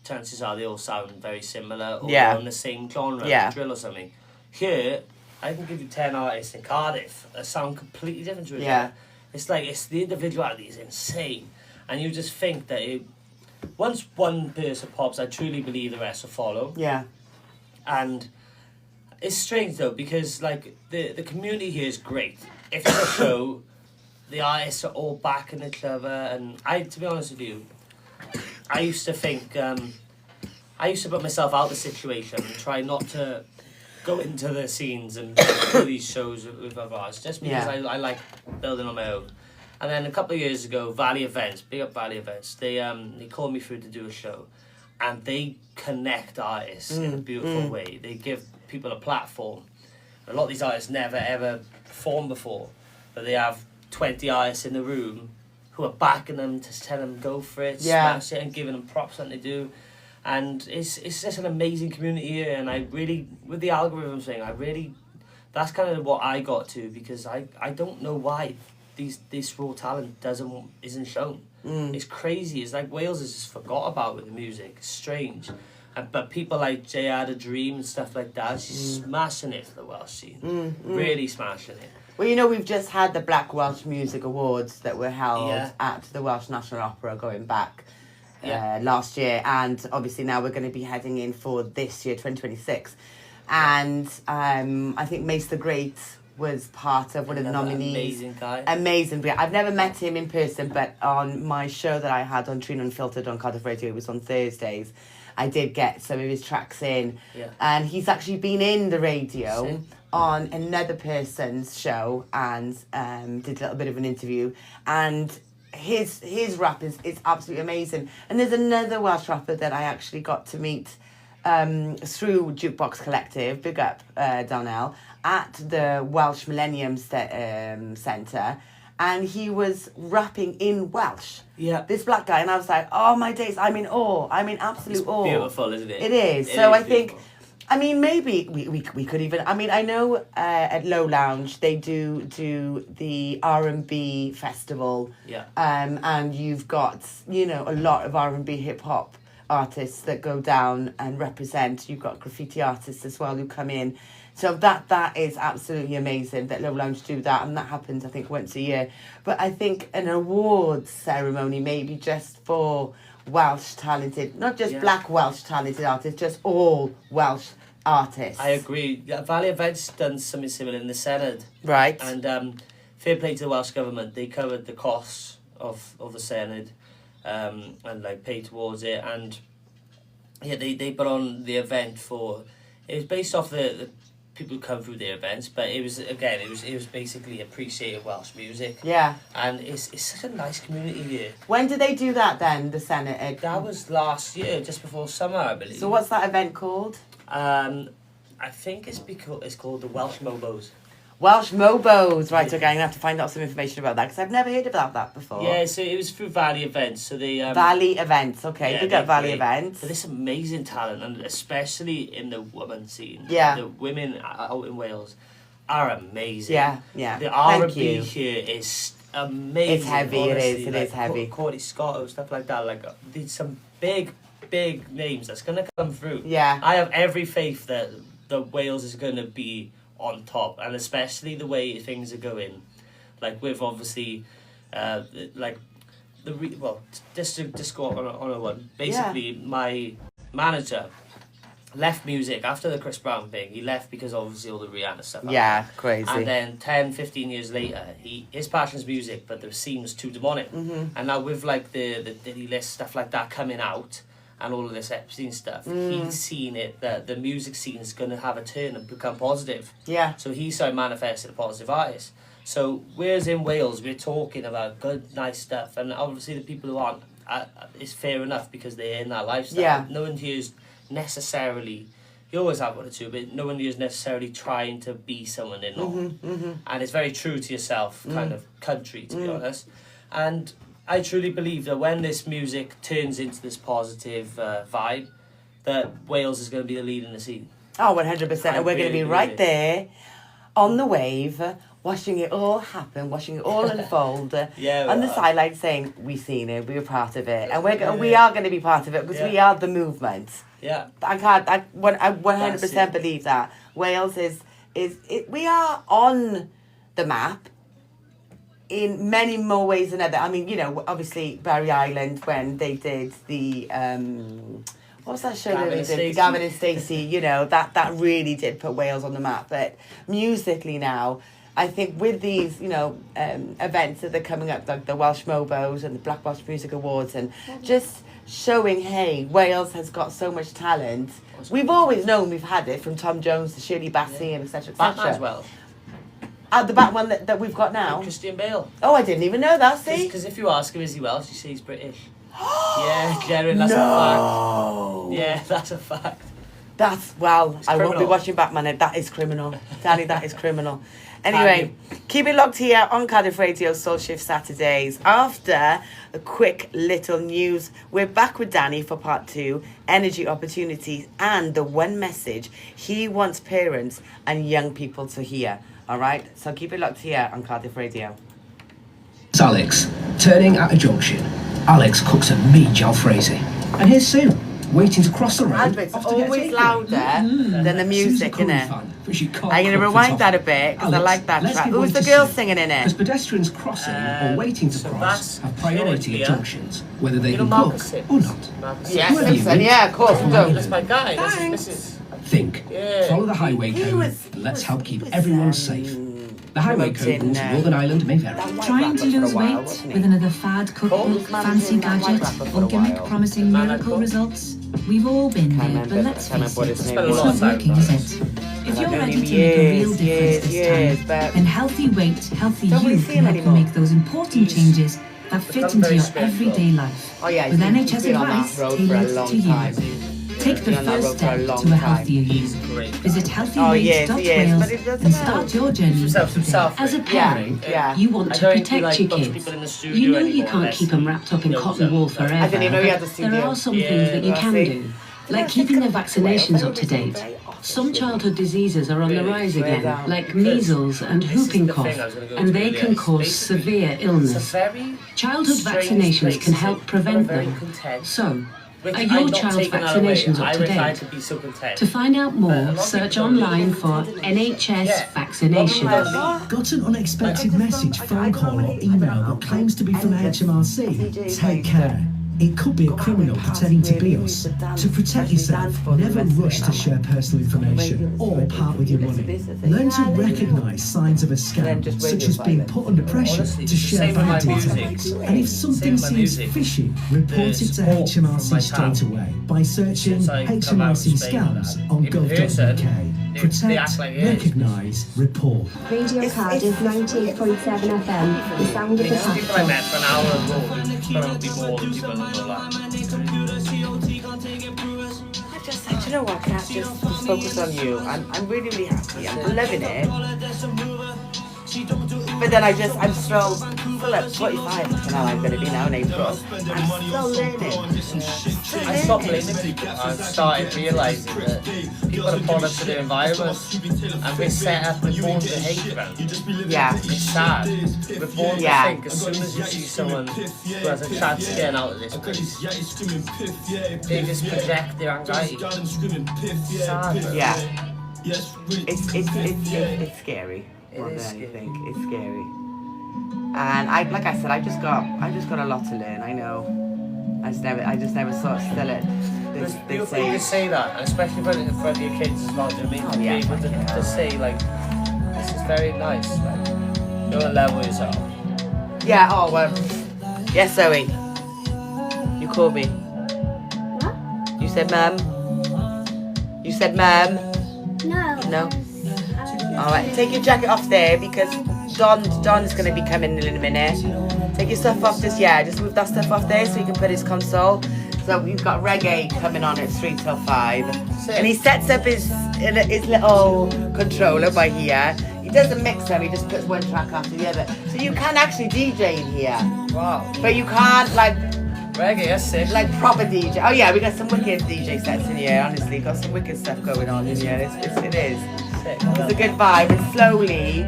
chances are they all sound very similar, or on the same genre, drill or something. Here, I can give you 10 artists in Cardiff that sound completely different to each other. It's like, the individuality is insane. And you just think that once one person pops, I truly believe the rest will follow. Yeah. And it's strange though, because like the community here is great. If it's a show, the artists are all backing each other. And to be honest with you, I used to think, I used to put myself out of the situation and try not to go into the scenes and do these shows with other artists, just because I like building on my own. And then a couple of years ago, Valley Events, big up Valley Events, they called me through to do a show, and they connect artists in a beautiful way. They give people a platform. A lot of these artists never ever performed before, but they have 20 artists in the room who are backing them to tell them go for it, smash it, and giving them props when they do. And it's just an amazing community here, and I really, with the algorithm thing, that's kind of what I got to, because I don't know why this raw talent isn't shown. It's crazy. It's like Wales is just forgot about with the music. It's strange. But people like J.R. Dream and stuff like that, she's smashing it for the Welsh scene. Really smashing it. Well, you know, we've just had the Black Welsh Music Awards that were held at the Welsh National Opera going back last year, and obviously now we're going to be heading in for this year, 2026. and I think Mace the Great was part of one of the nominees. Amazing guy. Amazing. I've never met him in person, but on my show that I had on TrIIna Unfiltered on Cardiff Radio, it was on Thursdays, I did get some of his tracks in. Yeah. And he's actually been in the radio on another person's show and did a little bit of an interview. And his rap is absolutely amazing. And there's another Welsh rapper that I actually got to meet through Jukebox Collective, big up Donnell, at the Welsh Millennium Centre, and he was rapping in Welsh. Yeah. This black guy, and I was like, oh my days, I'm in awe. I'm in absolute awe. Beautiful, isn't it? It is. So I think, I mean, maybe we could even, I mean, I know at Low Lounge they do the R&B festival. Yeah. And you've got, you know, a lot of R&B hip hop artists that go down and represent. You've got graffiti artists as well who come in. So that is absolutely amazing that Low Lounge do that, and that happens I think once a year. But I think an awards ceremony maybe just for Welsh talented, not just black Welsh talented artists, just all Welsh artists. I agree. Valley Events done something similar in the Senedd. Right. And fair play to the Welsh Government. They covered the costs of the Senedd and like paid towards it. And yeah, they put on the event for... It was based off the people who come through their events, but it was basically appreciated Welsh music. Yeah. And it's such a nice community here. When did they do that then, the Senedd? That was last year, just before summer, I believe. So what's that event called? I think it's called the Welsh Mobos. Welsh Mobos, right? Okay, I'm gonna have to find out some information about that because I've never heard about that before. Yeah, so it was through Valley Events. So they Valley Events, okay, yeah, big up Valley great. Events. But there's amazing talent, and especially in the woman scene. Yeah, the women out in Wales are amazing. Yeah, yeah. The Thank R&B you. here is amazing. It's heavy. Honestly. It is heavy. Courtney Scott and stuff like that. Like there's some big names that's gonna come through. Yeah, I have every faith that the Wales is gonna be on top, and especially the way things are going, like with obviously just to go on a one, basically my manager left music after the Chris Brown thing. He left because obviously all the Rihanna stuff happened. Crazy. And then 10-15 years later, his passion's music, but the scene was too demonic. And now with like the Diddy List stuff like that coming out and all of this Epstein stuff, he's seen it that the music scene is going to have a turn and become positive. Yeah. So he started manifesting a positive artist. So whereas in Wales we're talking about good, nice stuff, and obviously the people who aren't, it's fair enough because they're in that lifestyle. Yeah. No one here is necessarily, you always have one or two, but no one here is necessarily trying to be someone they're not. And it's very true to yourself kind of country, to be honest. And I truly believe that when this music turns into this positive vibe, that Wales is going to be the lead in the scene. Oh, 100%. And we're going to be right there on the wave, watching it all happen, watching it all unfold. On the sideline saying, we've seen it, we were part of it. And we are going to be part of it because we are the movement. Yeah. I 100% believe that. Wales we are on the map in many more ways than other. I mean, you know, obviously Barry Island when they did the what was that show that they did? Gavin and Stacey. You know, that really did put Wales on the map. But musically now, I think with these, you know, events that are coming up, like the Welsh Mobos and the Black Welsh Music Awards, and just showing, hey, Wales has got so much talent. We've always known we've had it, from Tom Jones to Shirley Bassey and etc. Batman's Welsh. The Batman that we've got now? Christian Bale. Oh, I didn't even know that, see? Because if you ask him, is he Welsh, you say he's British. Yeah, Jared, that's a fact. Yeah, that's a fact. I won't be watching Batman. That is criminal. Danny, that is criminal. Anyway, keep it locked here on Cardiff Radio Soul Shift Saturdays. After a quick little news, we're back with Danny for part 2, energy opportunities, and the one message he wants parents and young people to hear. All right, so keep it locked here on Cardiff Radio. It's Alex, turning at a junction. Alex cooks a mean jalfrezi. And here's Sue, waiting to cross the road. It's always louder than the music, innit? I'm going to rewind that a bit because I like that track. Who's the girl singing in it? Because pedestrians crossing or waiting to cross have priority at junctions, whether they can cook or not. Yes, Simpson, yeah, of course we do. That's my guy. This is Think, follow the highway code, and let's help keep everyone safe. The highway code rules in Northern Ireland may vary. Trying to lose weight with another fad cookbook, fancy gadget, or gimmick promising miracle results? We've all been there, but let's face it, it's not working, is it? If you're ready to make a real difference this time, then Healthy Weight, Healthy You can help you make those important changes that fit into your everyday life, with NHS advice tailored to you. Take the first step to a healthier you. Visit healthyweight.wales and start your journey. As a parent, you want to protect your kids. You know you can't keep them wrapped up in cotton wool forever. There are some things that you can do, like keeping their vaccinations up to date. Some childhood diseases are on the rise again, like measles and whooping cough, and they can cause severe illness. Childhood vaccinations can help prevent them. So, are your child's vaccinations up to date? To find out more, search online for NHS vaccinations. Got an unexpected message, phone call or email that claims to be from HMRC? Take care. It could be a criminal pretending to be us. To protect yourself, never rush to share personal information or part with your money. Learn to recognise signs of a scam, such as being put under pressure to share bank details. And if something seems fishy, report it to HMRC straight away by searching HMRC scams on gov.uk. Protect, recognise, report. Radio Cardiff 98.7 FM, the sound of the capital. I met for an hour ago, probably more people than that. I just said, you know what, Kat, just focus on you. I'm really, really happy. I'm loving it. But then I'm still at 45, you know, I'm going to be now in April. I'm still learning. I stopped blaming people and started realising that people are products of their environment and we're set up with born to hate them. Yeah. It's sad. We're born to think as soon as you see someone who has a chance of getting out of this place, they just project their anxiety. Sad. Yeah. It's scary. More than anything, it's scary. And like I said, I just got a lot to learn. I know. I just never saw it still at this. It's beautiful you can say that, and especially in front of your kids as well. To be able to say like, this is very nice. Like, you want to level yourself. Yeah. Oh well. Yes, Zoe. You called me. What? You said, "Mum." You said, "Mum." No. Alright, take your jacket off there because Don's going to be coming in a minute. Take your stuff off just move that stuff off there so you can put his console. So we've got reggae coming on at 3 till 5. And he sets up his little controller by here. He doesn't mix them, he just puts one track after the other. So you can actually DJ in here. Wow. But you can't like... Reggae, that's sick. Like proper DJ. Oh yeah, we got some wicked DJ sets in here, honestly. Got some wicked stuff going on in here. It is. It's a good vibe, and slowly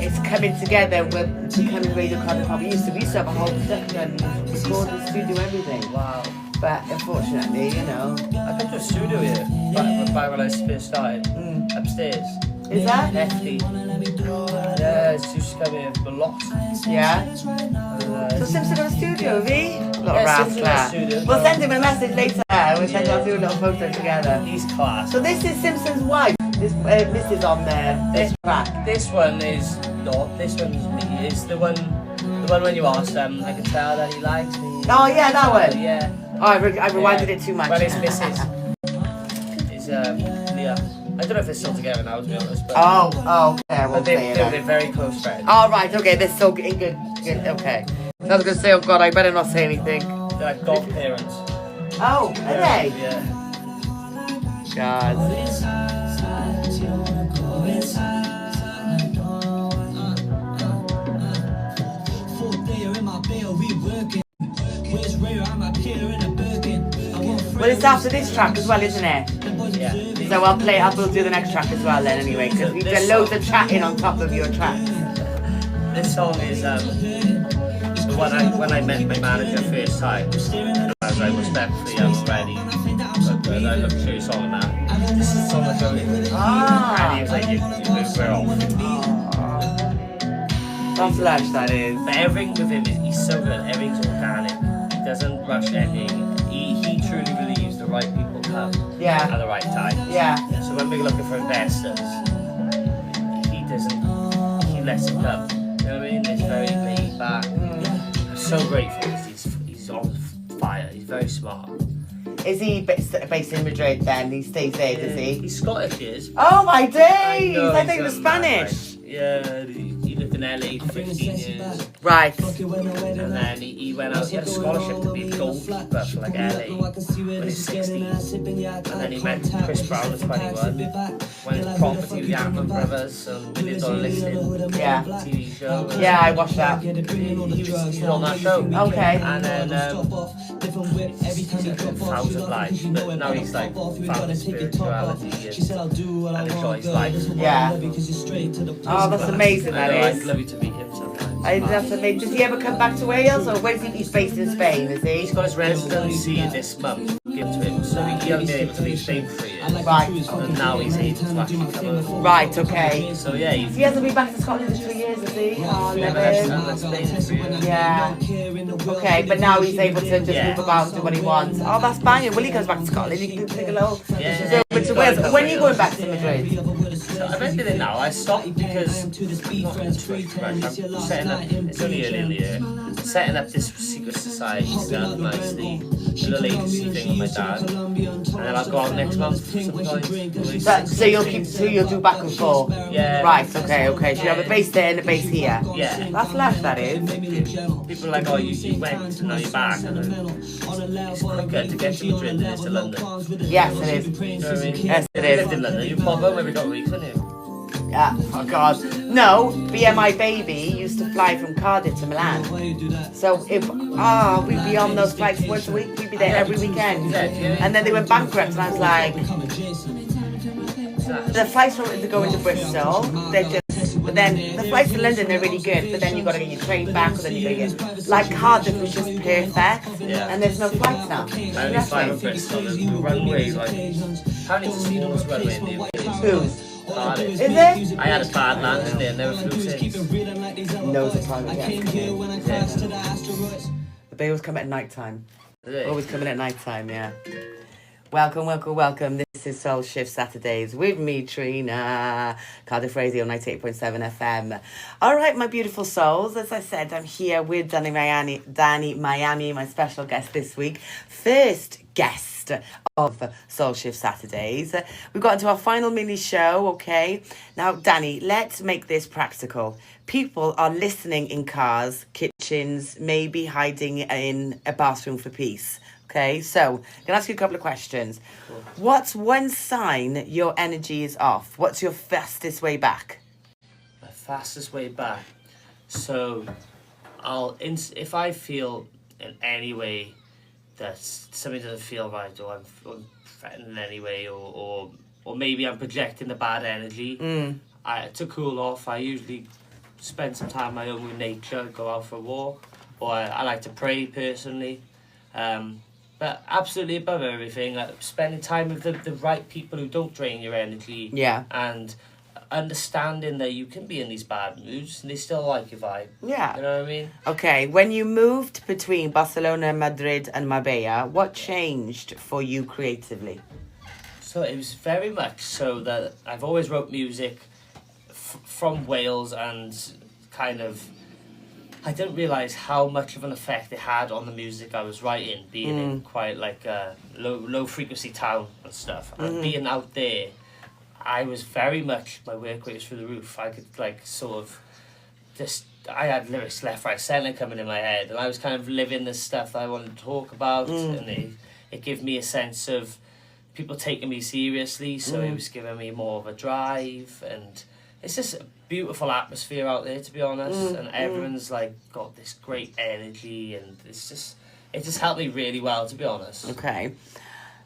it's coming together. We're becoming Radio Cardiff. We used to have a whole production, record the studio, everything. Wow. But unfortunately, you know. I think there's a studio here, back when I first started, upstairs. Is that? Hefty. Yeah, it's used to come here a lot. Yeah? So Simpson got a studio, have he? Simpson got a studio. We'll send him a message later. We'll do a little photo together. He's class. So this is Simpson's wife. This Mrs. on this track. This one is not. This one's me. It's the one when you asked him. I can tell that he likes me. Oh yeah, that one. Yeah. Oh, I rewinded it too much. Well, it's Mrs. It's Leah. I don't know if they're still together now, to be honest. But okay. But they're very close friends. Oh right, okay. They're so good. Okay. So I was gonna say, oh God, I better not say anything. They're like godparents. Oh, are they? Yeah. God. Well, it's after this track as well, isn't it? Yeah. So we'll do the next track as well then anyway, because we've done loads of chatting on top of your tracks. This song is the one when I met my manager first time, as I was definitely already, but I looked through a song and that. This is the song that goes in. And he was like, we're off. That's lush, that is. But everything with him, he's so good, everything's organic. He doesn't rush anything. He truly believes the right people come. at the right time. Yeah. So when we're looking for investors, he lets it come. You know what I mean? He's very laid back. I'm so grateful because he's on fire. He's very smart. Is he based in Madrid then? He stays there, does he? He's Scottish, he is. Oh my days! I think he was Spanish. Spanish. Yeah, he lived in LA for 15 years. Right. And then he went out, he had a scholarship to be a goalkeeper for like LA when he's 16. And then he met Chris Brown at 21. Went into property with the Atman brothers and lived on listing. Yeah. TV show. Yeah, I watched that. He's on that show. Okay. And then he's had 1,000 lives, but now he's like found his spirituality and enjoys life. Yeah. Oh, that's amazing, that I'd is. love you to meet him sometime. That's amazing. Does he ever come back to Wales, or where is he? He's based in Spain, is he? He's got his residency this month given to him, so he hasn't been able to leave Spain for 3 years. Right. And now he's able to actually come over. Right, okay. So yeah, He hasn't been back to Scotland in 3 years, has he? Oh, never left Spain in 3 years. Yeah. Okay, but now he's able to just move about and do what he wants. Oh, that's banging. Well, he goes back to Scotland. He can take a little to Wales. When are you going back to Madrid? So I've ended it now. I stopped because I'm not in Twitch, right? I'm setting up, it's only early in the year, setting up this secret society stuff, nicely, a little agency thing with my dad, and then I'll go on next month for some point. So you'll do back and forth? Yeah. Right, okay. So you have a base there and a base here? Yeah. That's lush, that is. People are like, oh, you went and now you're back, and it's quicker to get to Madrid than it is to London. Yes, it is. You know what I mean? Yes, it You is. lived in London, you pop home every couple of weeks, wouldn't you? Yeah, oh God. No, BMI Baby used to fly from Cardiff to Milan. So if, we'd be on those flights once a week, we'd be there every weekend. And then they went bankrupt and I was like, the flights to go into Bristol, they're just, but then the flights to London, they're really good, but then you've got to get your train back, or then you got to get, like Cardiff was just perfect, and there's no flights now. I only fly from Bristol, the runway, like, apparently it's the smallest runway in the UK. Who? Cardiff. Is it? I had a bad landing there, never flew since. Knows the time again. They always come at night time. Always coming at night time, yeah. Welcome. This is Soul Shift Saturdays with me, TrIIna, Cardiff Radio 98.7 FM. All right, my beautiful souls. As I said, I'm here with Danny Miami, my special guest this week. First guest of Soul Shift Saturdays. We've got into our final mini show, okay? Now, Danny, let's make this practical. People are listening in cars, kitchens, maybe hiding in a bathroom for peace. Okay, so I'm going to ask you a couple of questions. What's one sign your energy is off? What's your fastest way back? My fastest way back? So, if I feel in any way that something doesn't feel right, or I'm threatened in any way, or maybe I'm projecting the bad energy, to cool off, I usually spend some time on my own with nature, go out for a walk, or I like to pray personally. But absolutely above everything, spending time with the right people who don't drain your energy. Yeah. And understanding that you can be in these bad moods and they still like your vibe. Yeah. You know what I mean? Okay, when you moved between Barcelona, Madrid and Marbella, what changed for you creatively? So it was very much so that I've always wrote music from Wales, and kind of I didn't realise how much of an effect it had on the music I was writing, being in quite like a low frequency town and stuff. And being out there, I was very much, my work rate was through the roof. I could like sort of just, I had lyrics left, right, centre coming in my head, and I was kind of living the stuff that I wanted to talk about, and it gave me a sense of people taking me seriously, so it was giving me more of a drive, and it's just a beautiful atmosphere out there, to be honest, and everyone's like got this great energy, and it just helped me really well, to be honest. Okay.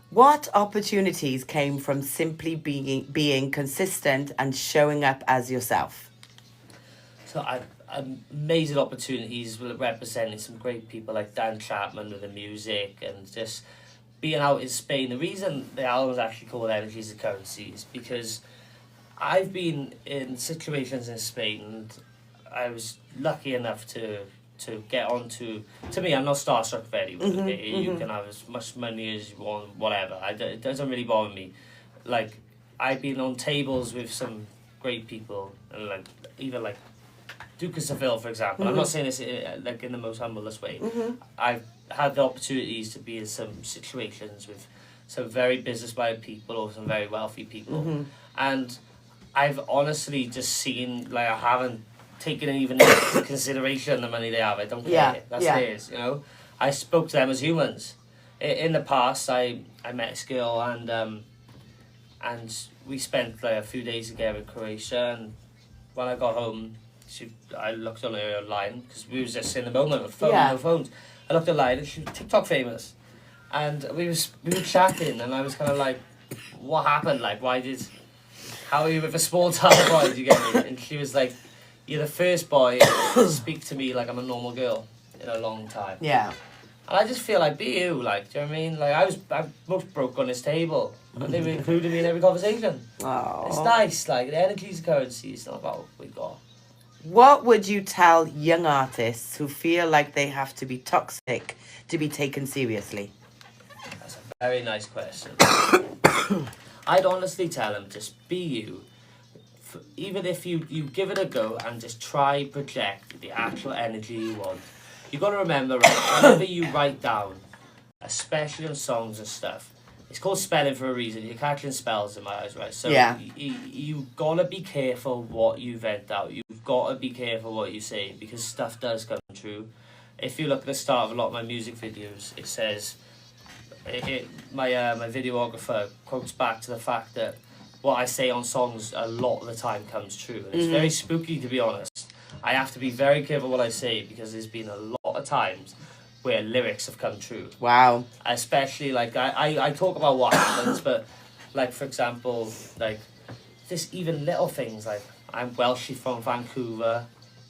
What opportunities came from simply being consistent and showing up as yourself? So amazing opportunities representing some great people like Dan Chapman with the music, and just being out in Spain. The reason the album is actually called Energy is the Currency is because I've been in situations in Spain, and I was lucky enough to to get onto. To me, I'm not starstruck of anyone. You can have as much money as you want, whatever. It doesn't really bother me. Like, I've been on tables with some great people, and like even like Duke of Seville, for example. I'm not saying this like in the most humblest way. I've had the opportunities to be in some situations with some very business-minded people or some very wealthy people, and I've honestly just seen, like, I haven't taken even into consideration the money they have. I don't care. That's theirs, you know. I spoke to them as humans. In the past, I met this girl, and we spent like a few days together in Croatia, and when I got home, I looked on her online, because we was just in the moment with no phones. I looked online, and she was TikTok famous. And we were chatting, and I was kind of like, what happened? Like, how are you with a small town boy, do you get me? And she was like, you're the first boy to speak to me like I'm a normal girl in a long time. Yeah. And I just feel like, be you, like, do you know what I mean? Like, I'm most broke on this table, and they were including me in every conversation. Aww. It's nice, like, the energy's a currency, it's not about what we got. What would you tell young artists who feel like they have to be toxic to be taken seriously? That's a very nice question. I'd honestly tell them, just be you. Even if you give it a go and just try project the actual energy you want. You got to remember, right, whenever you write down, especially on songs and stuff, it's called spelling for a reason. You're catching spells in my eyes, right? So you got to be careful what you vent out. You've got to be careful what you say, because stuff does come true. If you look at the start of a lot of my music videos, it says, my videographer quotes back to the fact that what I say on songs a lot of the time comes true. And it's very spooky, to be honest. I have to be very careful what I say, because there's been a lot of times where lyrics have come true. Wow. Especially, like, I talk about what happens, but, like, for example, like, just even little things, like, I'm Welsh, she's from Vancouver,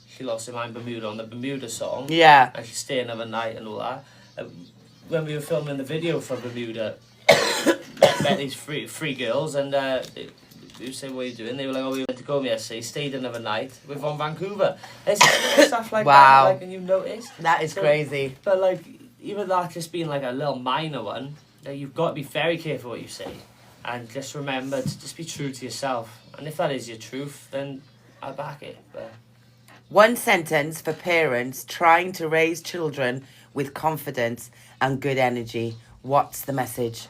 she lost her mind Bermuda on the Bermuda song. Yeah. And she's staying another night and all that. When we were filming the video for Bermuda, met these three girls, and we said, what are you doing? They were like, oh, we went to go yesterday, stayed another night. We're from Vancouver. It's stuff like that, like, and you notice. That is crazy. But, like, even that just being, like, a little minor one, you've got to be very careful what you say. And just remember to just be true to yourself. And if that is your truth, then I'll back it. But one sentence for parents trying to raise children with confidence and good energy. What's the message?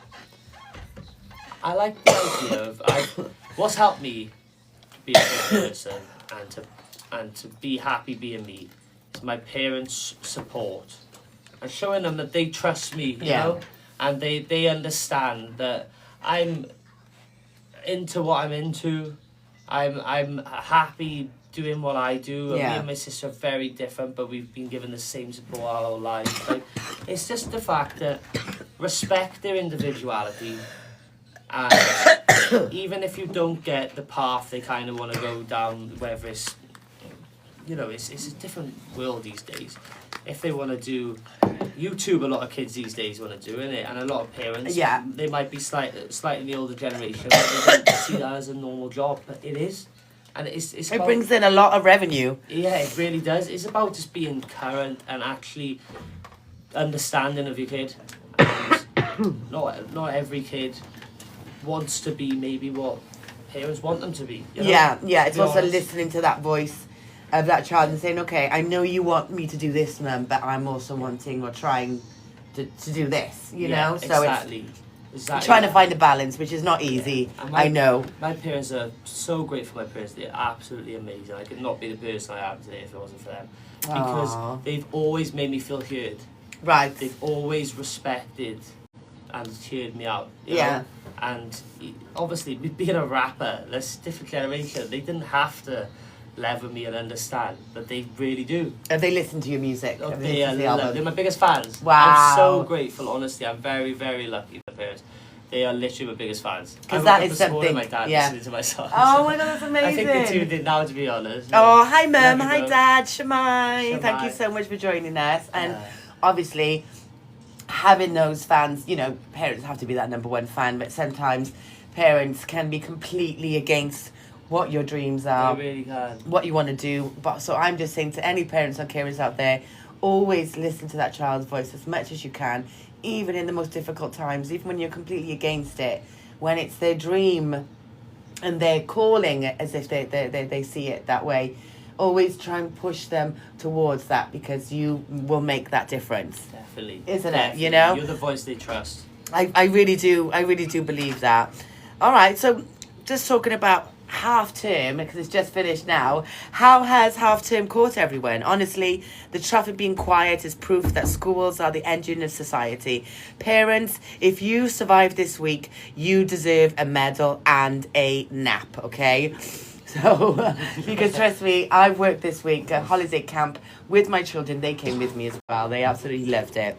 I like the idea of what's helped me to be a good person and to be happy being me is my parents' support and showing them that they trust me, you know, and they understand that I'm into what I'm into. I'm happy doing what I do. And me and my sister are very different, but we've been given the same support our whole lives. Like, it's just the fact that respect their individuality. And even if you don't get the path they kind of want to go down, whether it's, you know, it's a different world these days. If they want to do YouTube, a lot of kids these days want to do, innit? And a lot of parents, they might be slightly the older generation, but they don't see that as a normal job, but it is. And it brings in a lot of revenue. Yeah, it really does. It's about just being current and actually understanding of your kid. And not every kid wants to be maybe what parents want them to be. You know? It's also listening to that voice of that child and saying, okay, I know you want me to do this, Mum, but I'm also wanting or trying to do this, you know? So it's trying to find a balance, which is not easy. I know. My parents are so grateful for my parents. They're absolutely amazing. I could not be the person I am today if it wasn't for them. Because they've always made me feel heard. Right. They've always respected and cheered me out. You know? And obviously, being a rapper, this different generation, they didn't have to level me and understand, but they really do. And they listen to your music. Oh, they're my biggest fans. Wow. I'm so grateful, honestly. I'm very, very lucky for my parents. They are literally my biggest fans. Because that is something. My dad listening to my songs. Oh my God, that's amazing. I think they tuned in now, to be honest. Oh, hi Mum, hi Dad, Shemai. Thank you so much for joining us. And obviously, having those fans, you know, parents have to be that number one fan, but sometimes parents can be completely against what your dreams are, they really can. what you want to do. But so I'm just saying to any parents or carers out there, always listen to that child's voice as much as you can, even in the most difficult times, even when you're completely against it, when it's their dream and they're calling it as if they see it that way. Always try and push them towards that, because you will make that difference. Definitely. Isn't Definitely. it? You know? You're the voice they trust. I really do believe that. All right, so just talking about half term, because it's just finished now. How has half term caught everyone? Honestly, the traffic being quiet is proof that schools are the engine of society. Parents, if you survive this week, you deserve a medal and a nap, okay? So, because trust me, I've worked this week at holiday camp with my children. They came with me as well. They absolutely loved it.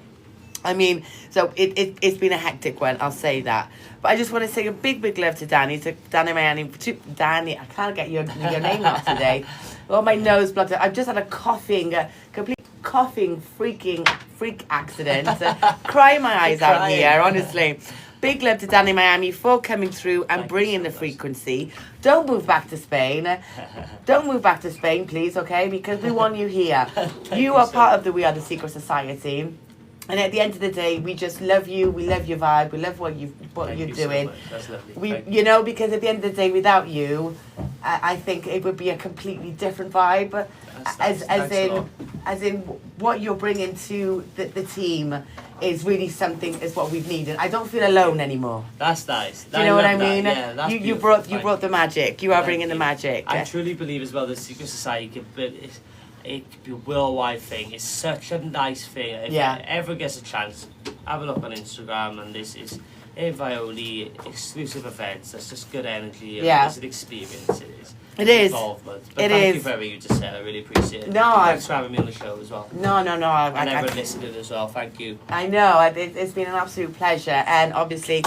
I mean, so it's been a hectic one, I'll say that. But I just want to say a big love to Danny, Miami, to Danny. I can't get your name out today. Oh, my nose blocked. I've just had a complete coughing freak accident. Crying my eyes out here, honestly. Big love to Danny Miami for coming through and bringing the frequency. Don't move back to Spain. Don't move back to Spain, please, okay? Because we want you here. You are part of the We Are the Secret Society. And at the end of the day, we just love you. We love your vibe. We love what you're doing. So that's lovely. You know, because at the end of the day, without you, I think it would be a completely different vibe. As in what you're bringing to the team is really something, is what we've needed. I don't feel alone anymore. That's nice. Do you know what I mean? Yeah, that's you brought the magic. You are bringing the magic. I truly believe as well the Secret Society it could be a worldwide thing. It's such a nice thing. If it ever gets a chance, have a look on Instagram, and this is invite-only exclusive events. That's just good energy. It's an experience. It is. Involvement. But thank you for everything you just said. I really appreciate it. Thanks for having me on the show as well. No. And everyone listening as well. Thank you. I know. It's been an absolute pleasure. And obviously,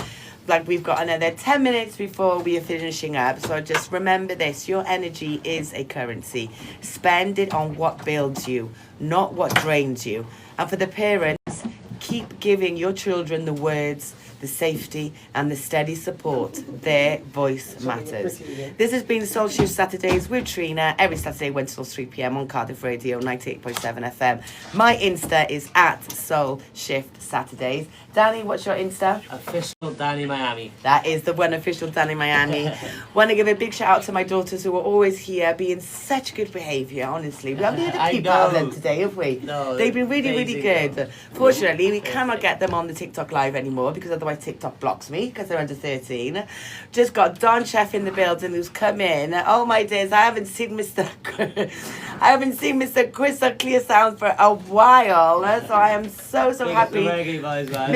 like, we've got another 10 minutes before we are finishing up. So just remember this. Your energy is a currency. Spend it on what builds you, not what drains you. And for the parents, keep giving your children the words, the safety and the steady support. Their voice matters. This has been Soul Shift Saturdays with TrIIna, every Saturday 1 till 3 p.m. on Cardiff Radio 98.7 FM. My Insta is at Soul Shift Saturdays. Danny, what's your Insta? Official Danny Miami. That is the one, official Danny Miami. Want to give a big shout out to my daughters who are always here, being such good behaviour, honestly. We haven't had a peep out of them today, have we? No. They've been really good. Fortunately, we cannot get them on the TikTok live anymore, because otherwise TikTok blocks me, because they're under 13. Just got Don Chef in the building, who's come in. Oh my days, I haven't seen Mr. Crystal Clear Sound for a while. So I am so happy.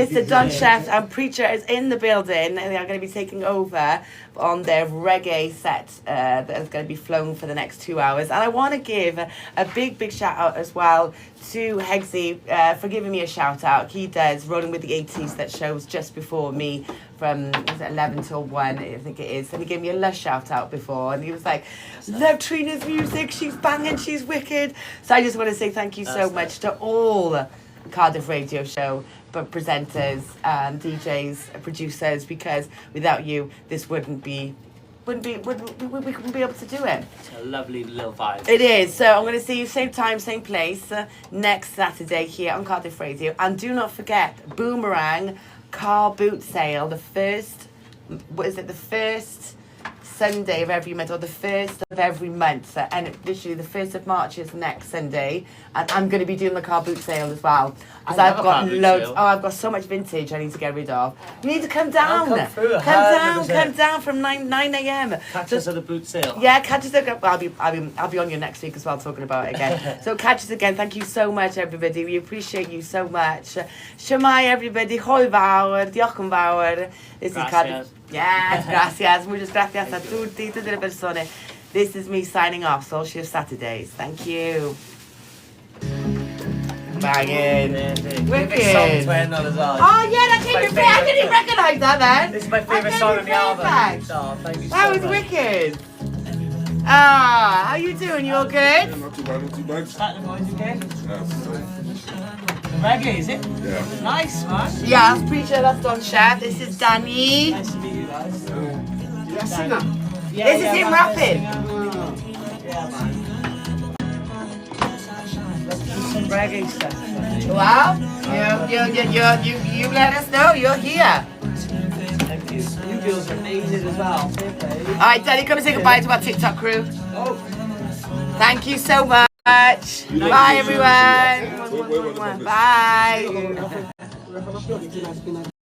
Mr. Don Chef and Preacher is in the building, and they are going to be taking over on their reggae set that is going to be flown for the next 2 hours. And I want to give a big shout out as well to Hegsy for giving me a shout out. He does Rolling with the 80s, that shows just before me from 11 till 1, I think it is. And he gave me a lush shout out before, and he was like, love TrIIna's music, she's banging, she's wicked. So I just want to say thank you so much to all Cardiff Radio Show, but presenters, DJs, producers, because without you, this we wouldn't be able to do it. It's a lovely little vibe. It is. So I'm going to see you same time, same place, next Saturday here on Cardiff Radio. And do not forget, Boomerang car boot sale, the first Sunday of every month, or the first of every month, and literally the 1st of March is next Sunday, and I'm going to be doing the car boot sale as well, because I've got loads. I've got so much vintage I need to get rid of. You need to come down. Come down from 9 a.m. Catch us at the boot sale. Yeah, catch us again. I'll be on you next week as well, talking about it again. So catch us again. Thank you so much, everybody. We appreciate you so much. Shemai, everybody. Hoi fawr, diolch yn fawr. This is Cardiff. Yes, gracias. Muchas gracias a tutti, tutte le persone. This is me signing off. Soul Shift Saturdays. Thank you. Banging. Wicked. Oh yeah, that came your face. I didn't even recognise that then. This is my favourite song on the album. Oh, thank you so much. That was wicked. Ah, how you doing? You all good? Not too bad. Start the noise again. Reggae, is it? Yeah. Nice, man. Yeah, that's Preacher, that's Don Chef. This is Danny. Nice to meet you guys. Yeah, singer. This is him rapping. Yeah, man. some reggae stuff. Well, you let us know you're here. Thank you. You girls are amazing as well. All right, Daddy, come and say goodbye to our TikTok crew. Oh. Thank you so much. Bye, everyone. Bye.